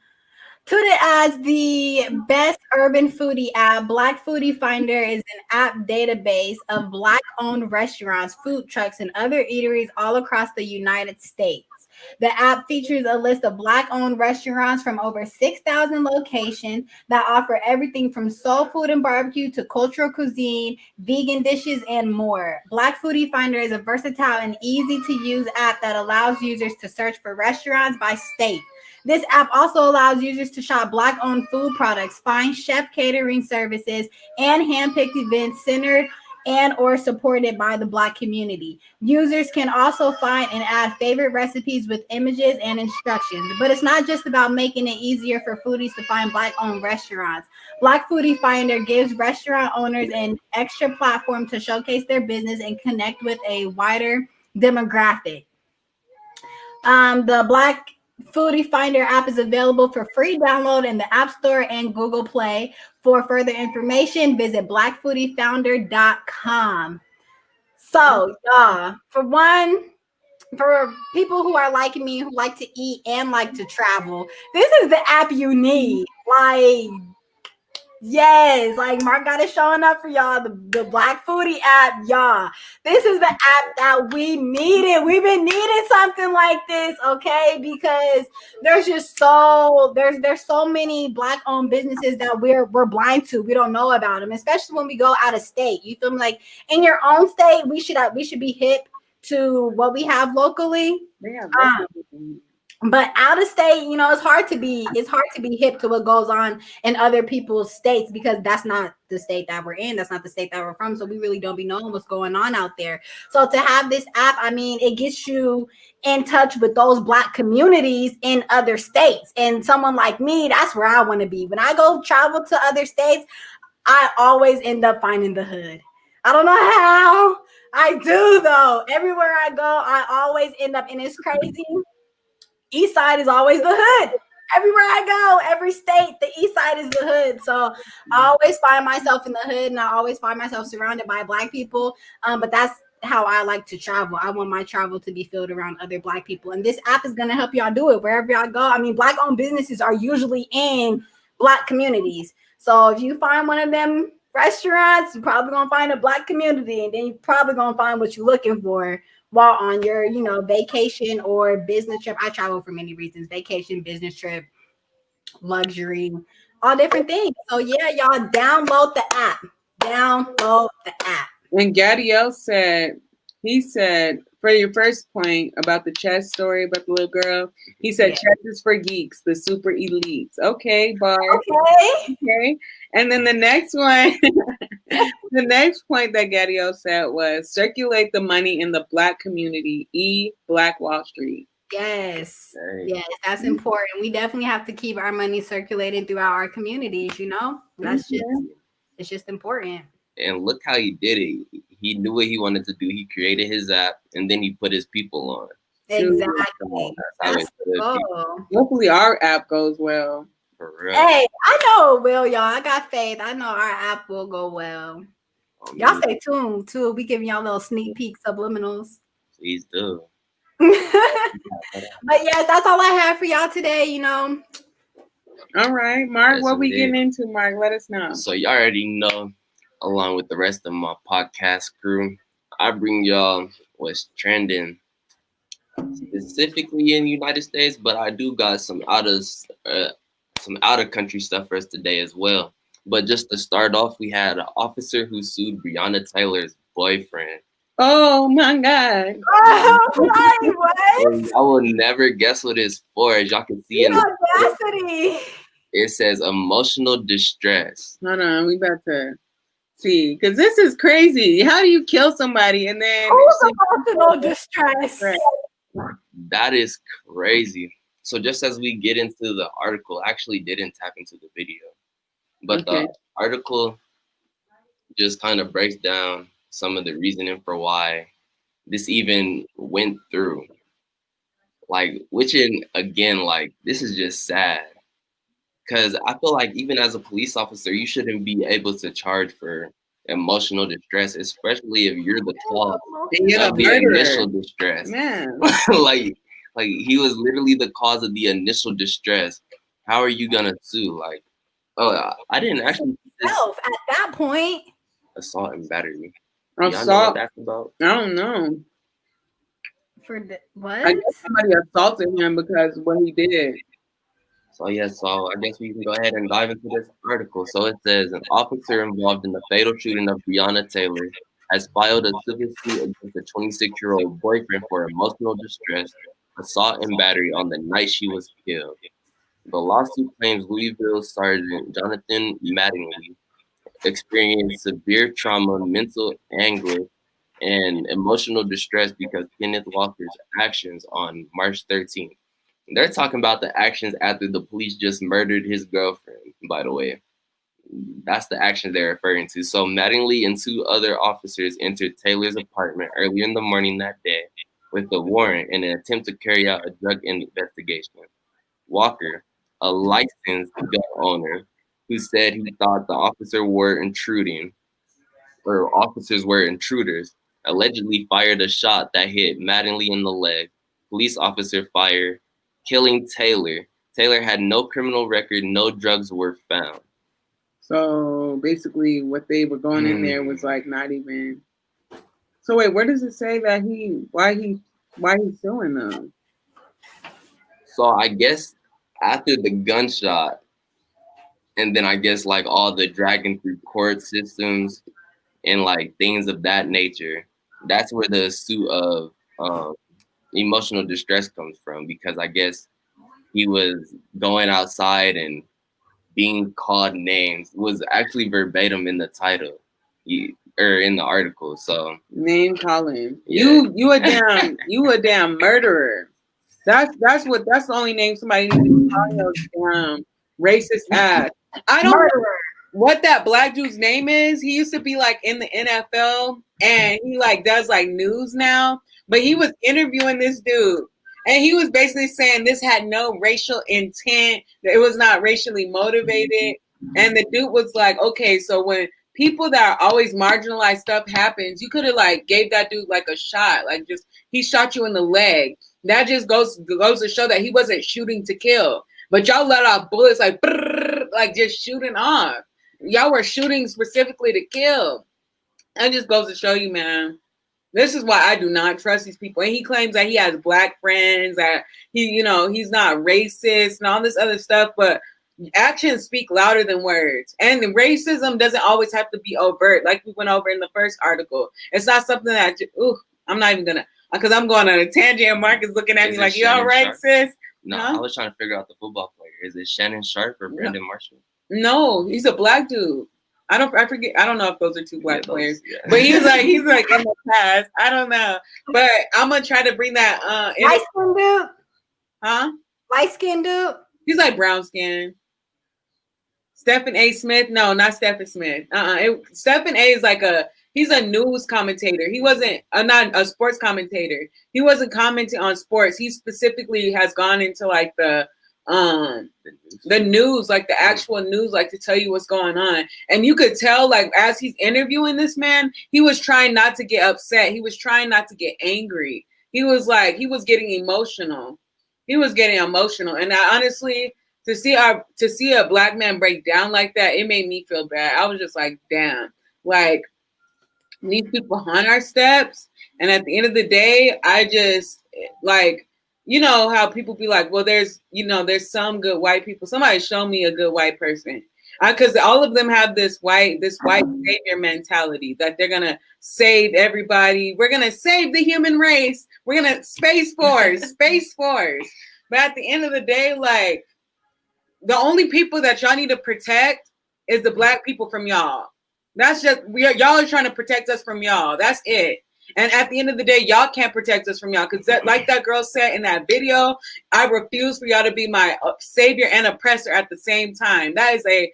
touted as the best urban foodie app, Black Foodie Finder is an app database of Black-owned restaurants, food trucks, and other eateries all across the United States. The app features a list of Black-owned restaurants from over 6,000 locations that offer everything from soul food and barbecue to cultural cuisine, vegan dishes, and more. Black Foodie Finder is a versatile and easy-to-use app that allows users to search for restaurants by state. This app also allows users to shop Black-owned food products, find chef catering services, and handpicked events centered and or supported by the Black community. Users can also find and add favorite recipes with images and instructions. But it's not just about making it easier for foodies to find Black-owned restaurants. Black Foodie Finder gives restaurant owners an extra platform to showcase their business and connect with a wider demographic. The Black Foodie Finder app is available for free download in the App Store and Google Play. For further information, visit blackfoodiefounder.com. So, for people who are like me, who like to eat and like to travel, this is the app you need. Like, yes, like Mark got it showing up for y'all. The Black Foodie app, y'all. This is the app that we needed. We've been needing something like this, okay? Because there's just there's so many Black-owned businesses that we're blind to. We don't know about them, especially when we go out of state. You feel me? Like in your own state, we should be hip to what we have locally. But out of state, you know, it's hard to be hip to what goes on in other people's states because that's not the state that we're in. That's not the state that we're from. So we really don't be knowing what's going on out there. So to have this app, I mean, it gets you in touch with those Black communities in other states. And someone like me, that's where I want to be. When I go travel to other states, I always end up finding the hood. I don't know how. I do though. Everywhere I go, I always end up, and it's crazy. East side is always the hood. Everywhere I go, every state, the east side is the hood. So I always find myself in the hood, and I always find myself surrounded by Black people. But that's how I like to travel. I want my travel to be filled around other Black people. And this app is going to help y'all do it wherever y'all go. I mean, Black-owned businesses are usually in Black communities. So if you find one of them restaurants, you're probably going to find a Black community, and then you're probably going to find what you're looking for while on your, you know, vacation or business trip. I travel for many reasons: vacation, business trip, luxury, all different things. So yeah, y'all download the app. Download the app. And Gadiel said, for your first point about the chess story about the little girl, he said chess is for geeks, the super elites. Okay, Barb. Okay. And then the next one, the next point that Gadiel said was circulate the money in the Black community, Black Wall Street. Yes. Yes, that's important. We definitely have to keep our money circulating throughout our communities, you know? That's it's just important. And look how he did it. He knew what he wanted to do. He created his app, and then he put his people on. Exactly. That's cool. Hopefully our app goes well. For real. Hey, I know it will, y'all. I got faith. I know our app will go well. Y'all stay tuned, too. We giving y'all little sneak peek subliminals. Please do. But yeah, that's all I have for y'all today, you know. All right, Mark, what we getting into, Mark? Let us know. So you already know, along with the rest of my podcast crew, I bring y'all what's trending specifically in the United States, but I do got some out of country stuff for us today as well. But just to start off, we had an officer who sued Breonna Taylor's boyfriend. Oh my God! Oh, what? I will never guess what it's for. As y'all can see in the audacity. It says emotional distress. Hold on, we about to see, because this is crazy. How do you kill somebody and then emotional distress? That is crazy. So just as we get into the article, I actually didn't tap into the video, but the article just kind of breaks down some of the reasoning for why this even went through. Like, which again, like, this is just sad. Because I feel like even as a police officer, you shouldn't be able to charge for emotional distress, especially if you're the cause of the initial distress. Man. like he was literally the cause of the initial distress. How are you gonna sue? Like, I didn't actually at that point. Assault and battery. Assault. That's about? I don't know. For the, I what? guess somebody assaulted him because what he did. So I guess we can go ahead and dive into this article. So it says an officer involved in the fatal shooting of Breonna Taylor has filed a civil suit against a 26-year-old boyfriend for emotional distress, assault, and battery on the night she was killed. The lawsuit claims Louisville Sergeant Jonathan Mattingly experienced severe trauma, mental anguish, and emotional distress because Kenneth Walker's actions on March 13th. They're talking about the actions after the police just murdered his girlfriend, by the way. That's the actions they're referring to. So Mattingly and 2 other officers entered Taylor's apartment earlier in the morning that day with a warrant in an attempt to carry out a drug investigation. Walker, a licensed gun owner, who said he thought the officers were intruders, allegedly fired a shot that hit Mattingly in the leg. Police officer fired, killing Taylor. Taylor had no criminal record, no drugs were found. So basically, what they were going in there was like not even. So wait, where does it say that why he's suing them? So I guess after the gunshot, and then I guess like all the dragging through court systems and like things of that nature, that's where the suit of emotional distress comes from, because I guess he was going outside and being called names was actually verbatim in the title or in the article. So name calling. Yeah. You a damn murderer. That's the only name somebody needs to call your damn racist ass. I don't know what that black dude's name is. He used to be like in the NFL and he like does like news now, but he was interviewing this dude and he was basically saying this had no racial intent, that it was not racially motivated. And the dude was like, okay, so when people that are always marginalized stuff happens, you could have like gave that dude like a shot, like just he shot you in the leg. That just goes to show that he wasn't shooting to kill, but y'all let off bullets like just shooting off. Y'all were shooting specifically to kill. That just goes to show you, man. This is why I do not trust these people. And he claims that he has black friends, that he's not racist and all this other stuff, but actions speak louder than words. And racism doesn't always have to be overt, like we went over in the first article. It's not something that I'm not even gonna, because I'm going on a tangent and Mark is looking at me like, you all right, sis? No, huh? I was trying to figure out the football player. Is it Shannon Sharp or Brandon Marshall? No, he's a black dude. I forget. I don't know if those are 2 black players, but he's like in the past. I don't know, but I'm gonna try to bring that. Light skin dude, huh? Light skin dude. He's like brown skin. Stephen A. Smith? No, not Stephen Smith. Stephen A. is like he's a news commentator. He wasn't not a sports commentator. He wasn't commenting on sports. He specifically has gone into like the news, like the actual news, like to tell you what's going on. And you could tell, like, as he's interviewing this man, he was trying not to get upset. He was trying not to get angry. He was getting emotional. And I honestly, to see a black man break down like that, it made me feel bad. I was just like, damn, like these people haunt our steps. And at the end of the day, I just like, you know how people be like, well, there's some good white people. Somebody show me a good white person. Because all of them have this white savior mentality that they're going to save everybody. We're going to save the human race. We're going to Space Force. But at the end of the day, like, the only people that y'all need to protect is the black people from y'all. That's just, y'all are trying to protect us from y'all. That's it. And at the end of the day, y'all can't protect us from y'all. Because like that girl said in that video, I refuse for y'all to be my savior and oppressor at the same time. That's a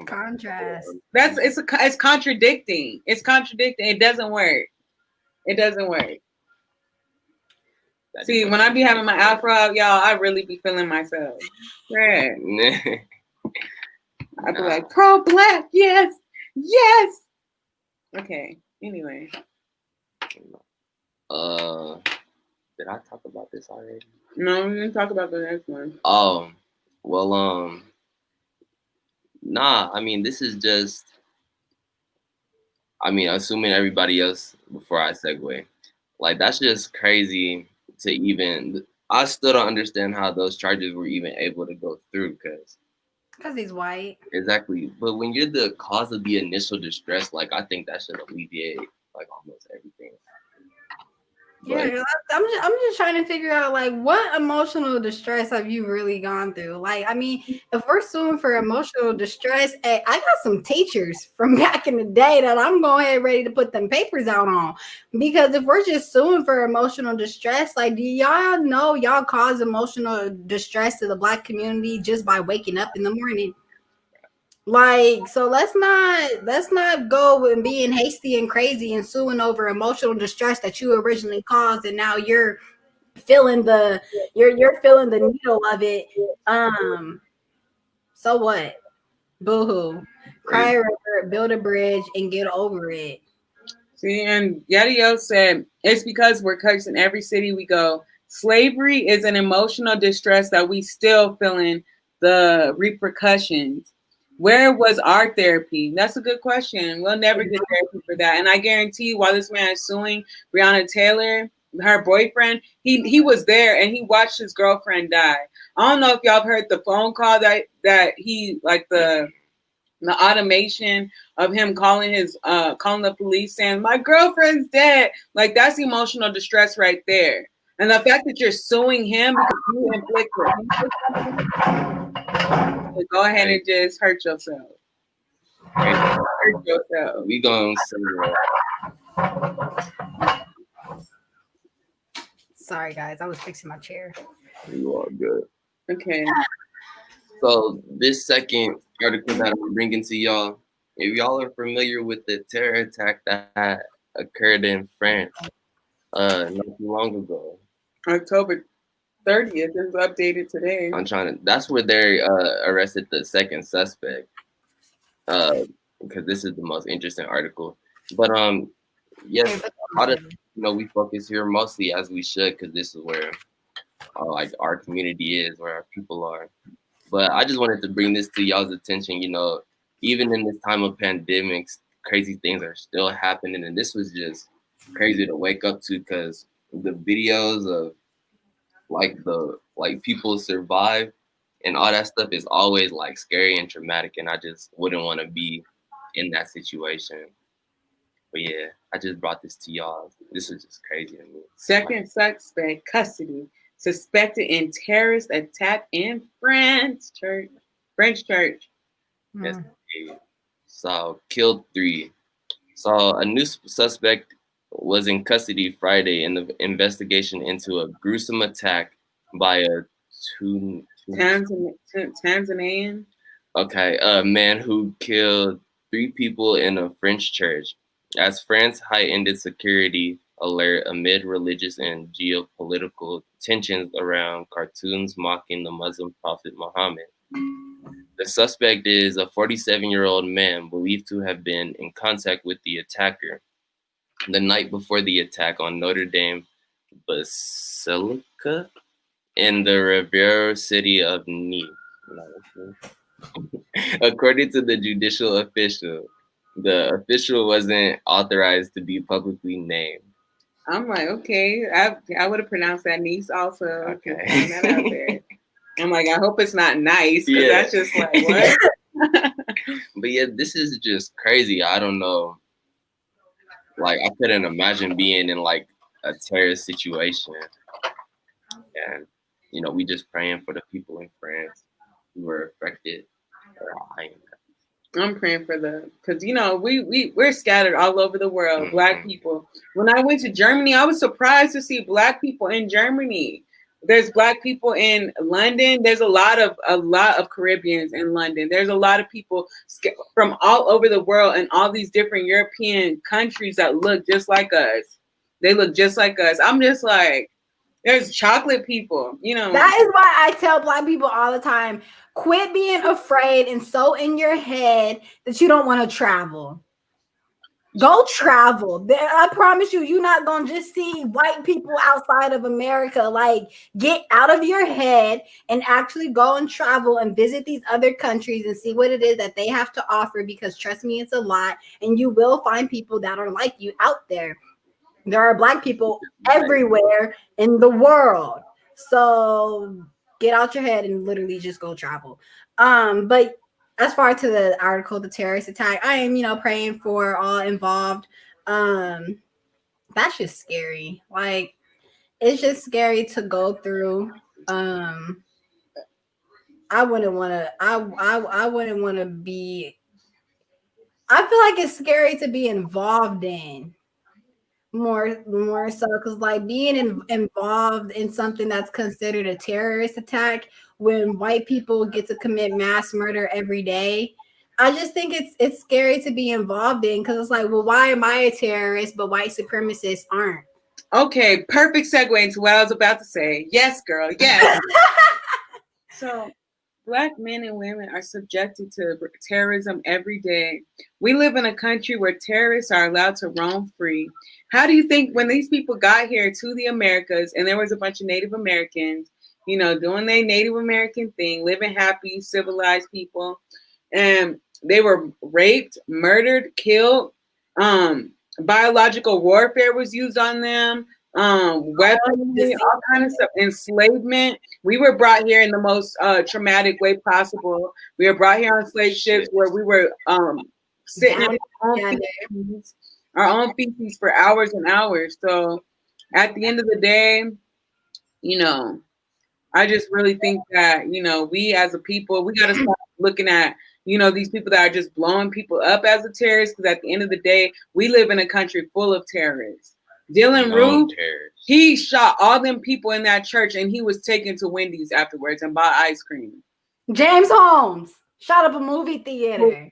contrast. It's contradicting. It's contradicting. It doesn't work. See, when I be having my afro out, y'all, I really be feeling myself. Yeah. I be like, pro-black, yes. Okay. Anyway. Did I talk about this already? No, we didn't talk about the next one. Oh, well, nah. I mean, this is just I mean, assuming everybody else before I segue, like that's just crazy to even. I still don't understand how those charges were even able to go through because he's white. exactly. But when you're the cause of the initial distress, like I think that should alleviate like almost everything. Yeah, But I'm just trying to figure out like what emotional distress have you really gone through? Like, I mean, if we're suing for emotional distress, hey, I got some teachers from back in the day that I'm going ahead ready to put them papers out on. Because if we're just suing for emotional distress, like, do y'all know y'all cause emotional distress to the Black community just by waking up in the morning? Like, so let's not go and being hasty and crazy and suing over emotional distress that you originally caused, and now you're feeling the you're feeling the needle of it. So what? Boo-hoo. Cry a river, build a bridge, and get over it. See, and Yadiel said, it's because we're cursed in every city we go. Slavery is an emotional distress that we still feeling the repercussions. Where was our therapy? That's a good question. We'll never get therapy for that. And I guarantee you, while this man is suing Breonna Taylor, her boyfriend, he was there and he watched his girlfriend die. I don't know if y'all have heard the phone call that he, like the automation of him calling the police saying my girlfriend's dead. Like that's emotional distress right there. And the fact that you're suing him because you inflicted go ahead and just hurt yourself. Hurt yourself. We gonna say Sorry guys, I was fixing my chair. you all good. Okay. So this second article that I'm bringing to y'all, if y'all are familiar with the terror attack that occurred in France not too long ago. October 30th is updated today. That's where they arrested the second suspect. Because this is the most interesting article. But yes, we focus here mostly as we should, because this is where like our community is, where our people are. But I just wanted to bring this to y'all's attention. Even in this time of pandemics, crazy things are still happening, and this was just crazy to wake up to because the videos of like people survive and all that stuff is always like scary and traumatic, and I just wouldn't want to be in that situation. But yeah, I just brought this to y'all. This was just crazy to me. Second suspect custody. Suspected in terrorist attack in French church. Yes, so killed 3. So a new suspect was in custody Friday in the investigation into a gruesome attack by a Tanzanian. Okay, a man who killed 3 people in a French church. As France heightened its security alert amid religious and geopolitical tensions around cartoons mocking the Muslim prophet Muhammad. The suspect is a 47-year-old man believed to have been in contact with the attacker the night before the attack on Notre Dame Basilica in the Riviera city of Nice. According to the judicial official, the official wasn't authorized to be publicly named. I'm like, okay, I would have pronounced that niece also. Okay. That out there. I'm like, I hope it's not nice, because that's just like, what? But yeah, this is just crazy. I don't know. Like, I couldn't imagine being in like a terrorist situation. And, we just praying for the people in France who were affected. I'm praying for because we're scattered all over the world, mm-hmm. Black people. When I went to Germany, I was surprised to see Black people in Germany. There's Black people in London. There's a lot of Caribbeans in London. There's a lot of people from all over the world and all these different European countries that look just like us. They look just like us. I'm just like, there's chocolate people, That is why I tell Black people all the time, quit being afraid and so in your head that you don't want to travel. Go travel. I promise you, you're not gonna just see white people outside of America. Like, get out of your head and actually go and travel and visit these other countries and see what it is that they have to offer. Because trust me, it's a lot, and you will find people that are like you out there. There are Black people everywhere in the world. So get out your head and literally just go travel. But as far to the article, the terrorist attack, I am, praying for all involved. That's just scary. Like, it's just scary to go through. I wouldn't want to. I wouldn't want to be. I feel like it's scary to be involved in. More so, because like being involved in something that's considered a terrorist attack, when white people get to commit mass murder every day, I just think it's scary to be involved in, because it's like, well, why am I a terrorist but white supremacists aren't? Okay, perfect segue into what I was about to say. Yes, girl, yes. So Black men and women are subjected to terrorism every day. We live in a country where terrorists are allowed to roam free. How do you think when these people got here to the Americas, and there was a bunch of Native Americans, doing their Native American thing, living happy, civilized people, and they were raped, murdered, killed, biological warfare was used on them, weaponry, all kind of stuff, enslavement. We were brought here in the most traumatic way possible. We were brought here on slave ships where we were sitting in our own feces for hours and hours. So at the end of the day, I just really think that, we as a people, we got to stop looking at, these people that are just blowing people up as a terrorist, because at the end of the day, we live in a country full of terrorists. Dylan Roof, he shot all them people in that church, and he was taken to Wendy's afterwards and bought ice cream. James Holmes shot up a movie theater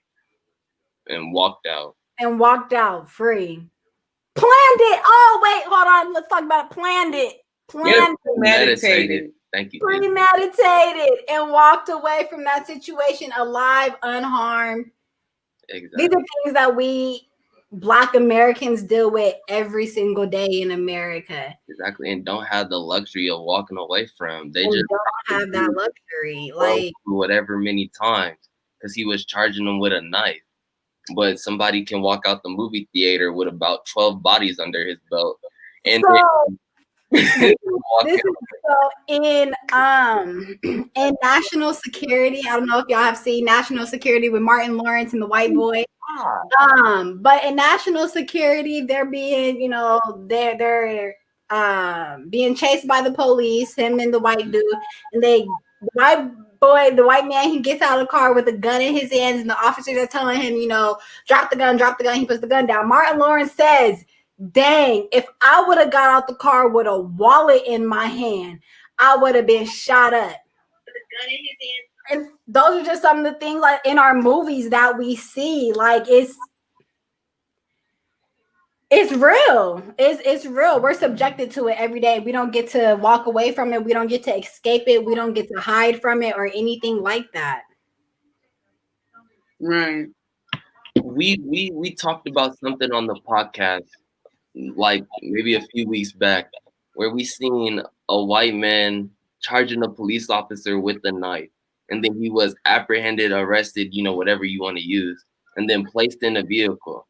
and walked out free. Planned it. Oh, wait, hold on. Let's talk about planned it. Premeditated. Thank you. Premeditated and walked away from that situation alive, unharmed. Exactly. These are things that we Black Americans deal with every single day in America. Exactly, and don't have the luxury of walking away from. They just don't have that luxury. Like, whatever many times, because he was charging them with a knife. But somebody can walk out the movie theater with about 12 bodies under his belt. And this is so in national security. I don't know if y'all have seen National Security with Martin Lawrence and the white boy. But in national security, they're being, they're being chased by the police, him and the white dude, and the white man, he gets out of the car with a gun in his hands, and the officers are telling him, drop the gun. He puts the gun down. Martin Lawrence says, dang, if I would have got out the car with a wallet in my hand, I would have been shot up. With a gun in his hand. And those are just some of the things like in our movies that we see. Like, it's real. It's real. We're subjected to it every day. We don't get to walk away from it. We don't get to escape it. We don't get to hide from it or anything like that. Right. We talked about something on the podcast like maybe a few weeks back where we seen a white man charging a police officer with a knife, and then he was apprehended, arrested, whatever you want to use, and then placed in a vehicle.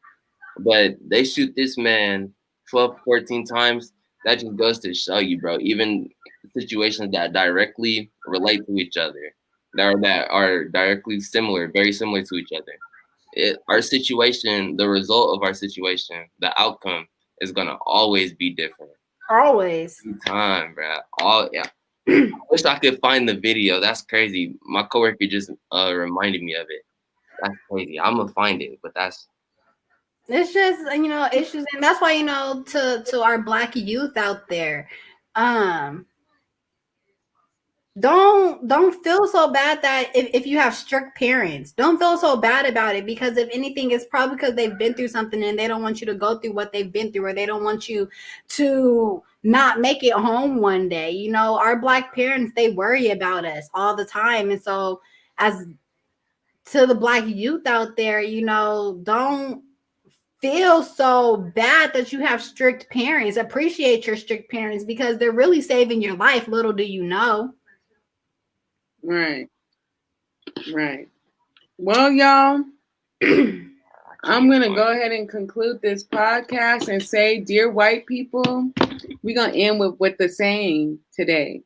But they shoot this man 12, 14 times. That just goes to show you, bro, even situations that directly relate to each other, that are directly similar, very similar to each other. Our situation, the result of our situation, the outcome is going to always be different. Always. Every time, bro. I wish I could find the video. That's crazy. My coworker just reminded me of it. That's crazy. I'm going to find it, but it's just, issues. And that's why, to our Black youth out there, don't feel so bad that if you have strict parents, don't feel so bad about it, because if anything, it's probably because they've been through something and they don't want you to go through what they've been through, or they don't want you to not make it home one day. Our Black parents, they worry about us all the time. And so as to the Black youth out there, don't feel so bad that you have strict parents. Appreciate your strict parents because they're really saving your life. Little do you know. Right. Well, y'all, I'm going to go ahead and conclude this podcast and say, dear white people, we're going to end with the saying today.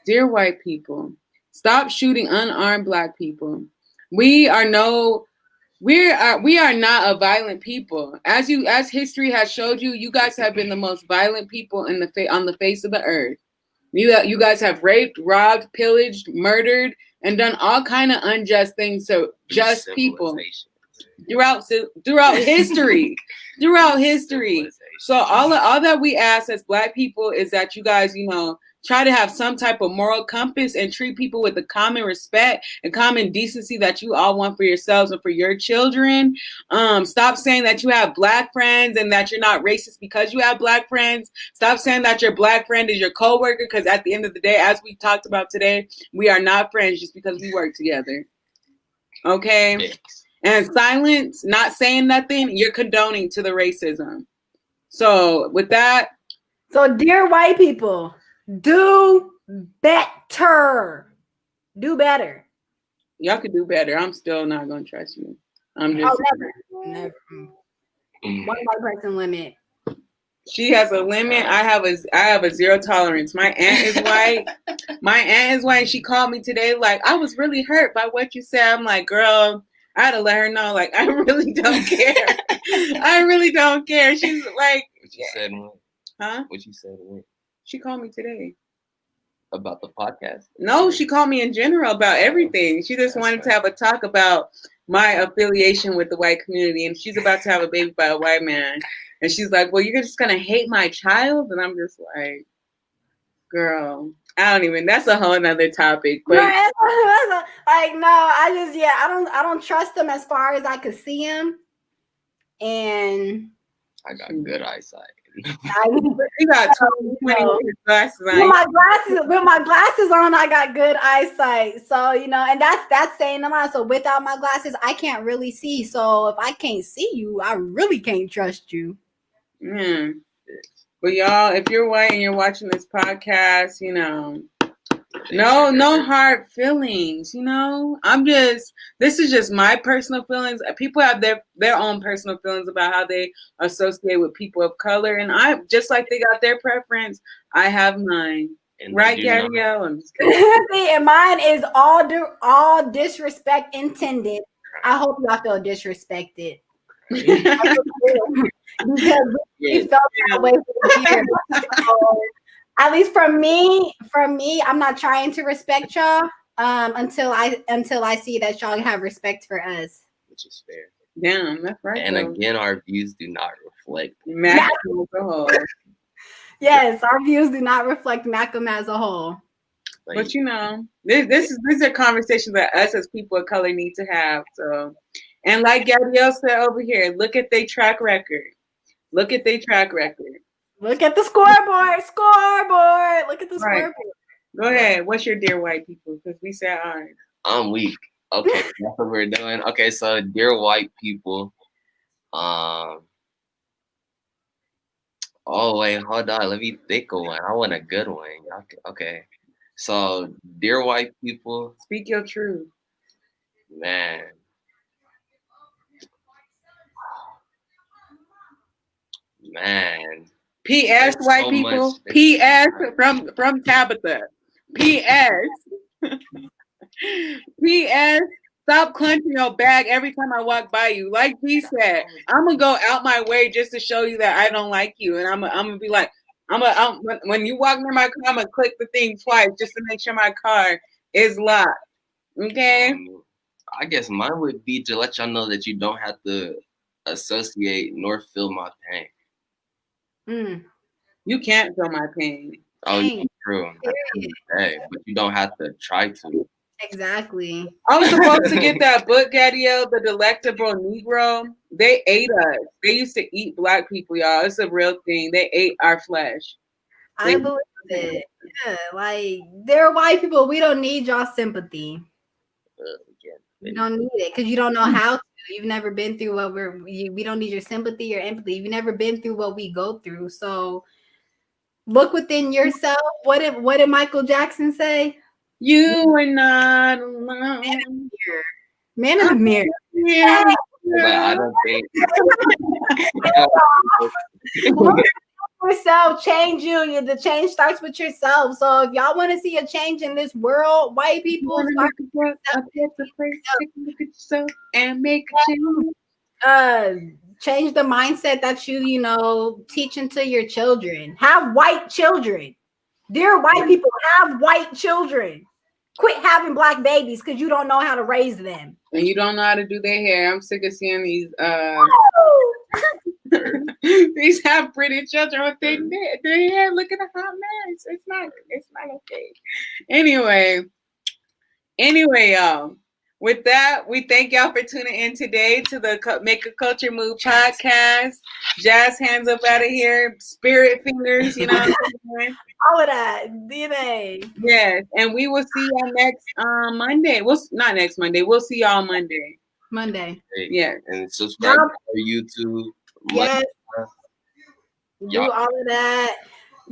Dear white people, stop shooting unarmed Black people. We are not a violent people. As history has showed you, you guys have been the most violent people on the face of the earth. You guys have raped, robbed, pillaged, murdered, and done all kind of unjust things to just people throughout history. So all that we ask as Black people is that you guys, try to have some type of moral compass and treat people with the common respect and common decency that you all want for yourselves and for your children. Stop saying that you have Black friends and that you're not racist because you have Black friends. Stop saying that your Black friend is your coworker, because at the end of the day, as we talked about today, we are not friends just because we work together. Okay? Yes. And silence, not saying nothing, you're condoning to the racism. So with that. So dear white people, do better. Do better. Y'all could do better. I'm still not gonna trust you. I'm just never. One white person limit. She has a limit. I have a zero tolerance. My aunt is white. And she called me today like, I was really hurt by what you said. I'm like, girl, I had to let her know, like, I really don't care. I really don't care. She's like, what you said when? Huh? What you said when? She called me today. About the podcast? No, she called me in general about everything. She just wanted to have a talk about my affiliation with the white community, and she's about to have a baby by a white man. And she's like, well, you're just going to hate my child? And I'm just like, girl, that's a whole nother topic. But like, no, I don't trust them as far as I could see them. And I got good eyesight. You got 20 glasses on. With my glasses on, I got good eyesight. So, and that's saying a lot. So without my glasses, I can't really see. So if I can't see you, I really can't trust you. But y'all, if you're white and you're watching this podcast, no hard feelings, this is just my personal feelings. People have their own personal feelings about how they associate with people of color. And I, just like they got their preference, I have mine. And right, Gabrielle? I'm just kidding. See, and mine is all disrespect intended. I hope y'all feel disrespected. Because we felt that way for years. At least for me, I'm not trying to respect y'all until I see that y'all have respect for us. Which is fair. Damn, that's right. And again, our views do not reflect MACM as a whole. Yes, our views do not reflect MACM as a whole. But this is a conversation that us as people of color need to have. So, and like Gabrielle said over here, look at their track record. Look at the scoreboard. Look at the scoreboard. Go ahead. What's your dear white people? Because we said ours. I'm weak. Okay, that's what we're doing. Okay, so dear white people. Oh wait, hold on. Let me think of one. I want a good one. Okay. So dear white people. Speak your truth. Man. P.S. white people. P.S. from Tabitha. P.S. P.S. Stop clenching your bag every time I walk by you. Like he said, I'm gonna go out my way just to show you that I don't like you, and I'm gonna be like, when you walk near my car, I'm gonna click the thing twice just to make sure my car is locked. Okay. I guess mine would be to let y'all know that you don't have to associate nor feel my pain. You can't feel my pain. Oh, yeah, true. Hey, but you don't have to try to. Exactly. I was supposed to get that book, Gadiel, The Delectable Negro. They ate us. They used to eat Black people, y'all. It's a real thing. They ate our flesh. I believe it. Yeah, like they're white people. We don't need y'all sympathy. We don't need it because you don't know how to. You've never been through what we don't need your sympathy or empathy. You've never been through what we go through. So look within yourself. What did Michael Jackson say? You are not alone. Man in the mirror. Yeah. But I don't think Yourself, change you. The change starts with yourself. So if y'all want to see a change in this world, white people start Take a look at yourself and make a change. change the mindset that you teaching to your children. Have white children. Dear white people, have white children. Quit having black babies because you don't know how to raise them. And you don't know how to do their hair. I'm sick of seeing these these half pretty children with their hair looking a hot mess. It's not okay. Anyway, y'all. With that, we thank y'all for tuning in today to the Make a Culture Move podcast. Jazz hands up out of here, spirit fingers, you know what I'm saying? All of that, DNA. Yes, and we will see y'all next Monday. Not next Monday. We'll see y'all Monday. Yeah. And subscribe to our YouTube. Yes. Do all of that.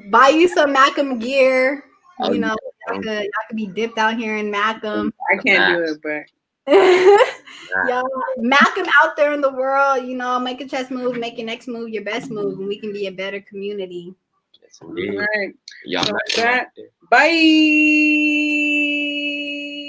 Buy you some MACM gear. Y'all could be dipped out here in MACM. I can't do it, but y'all, MACM out there in the world, make a chess move, make your next move your best move, and we can be a better community. Yes, indeed. All right. Y'all Bye.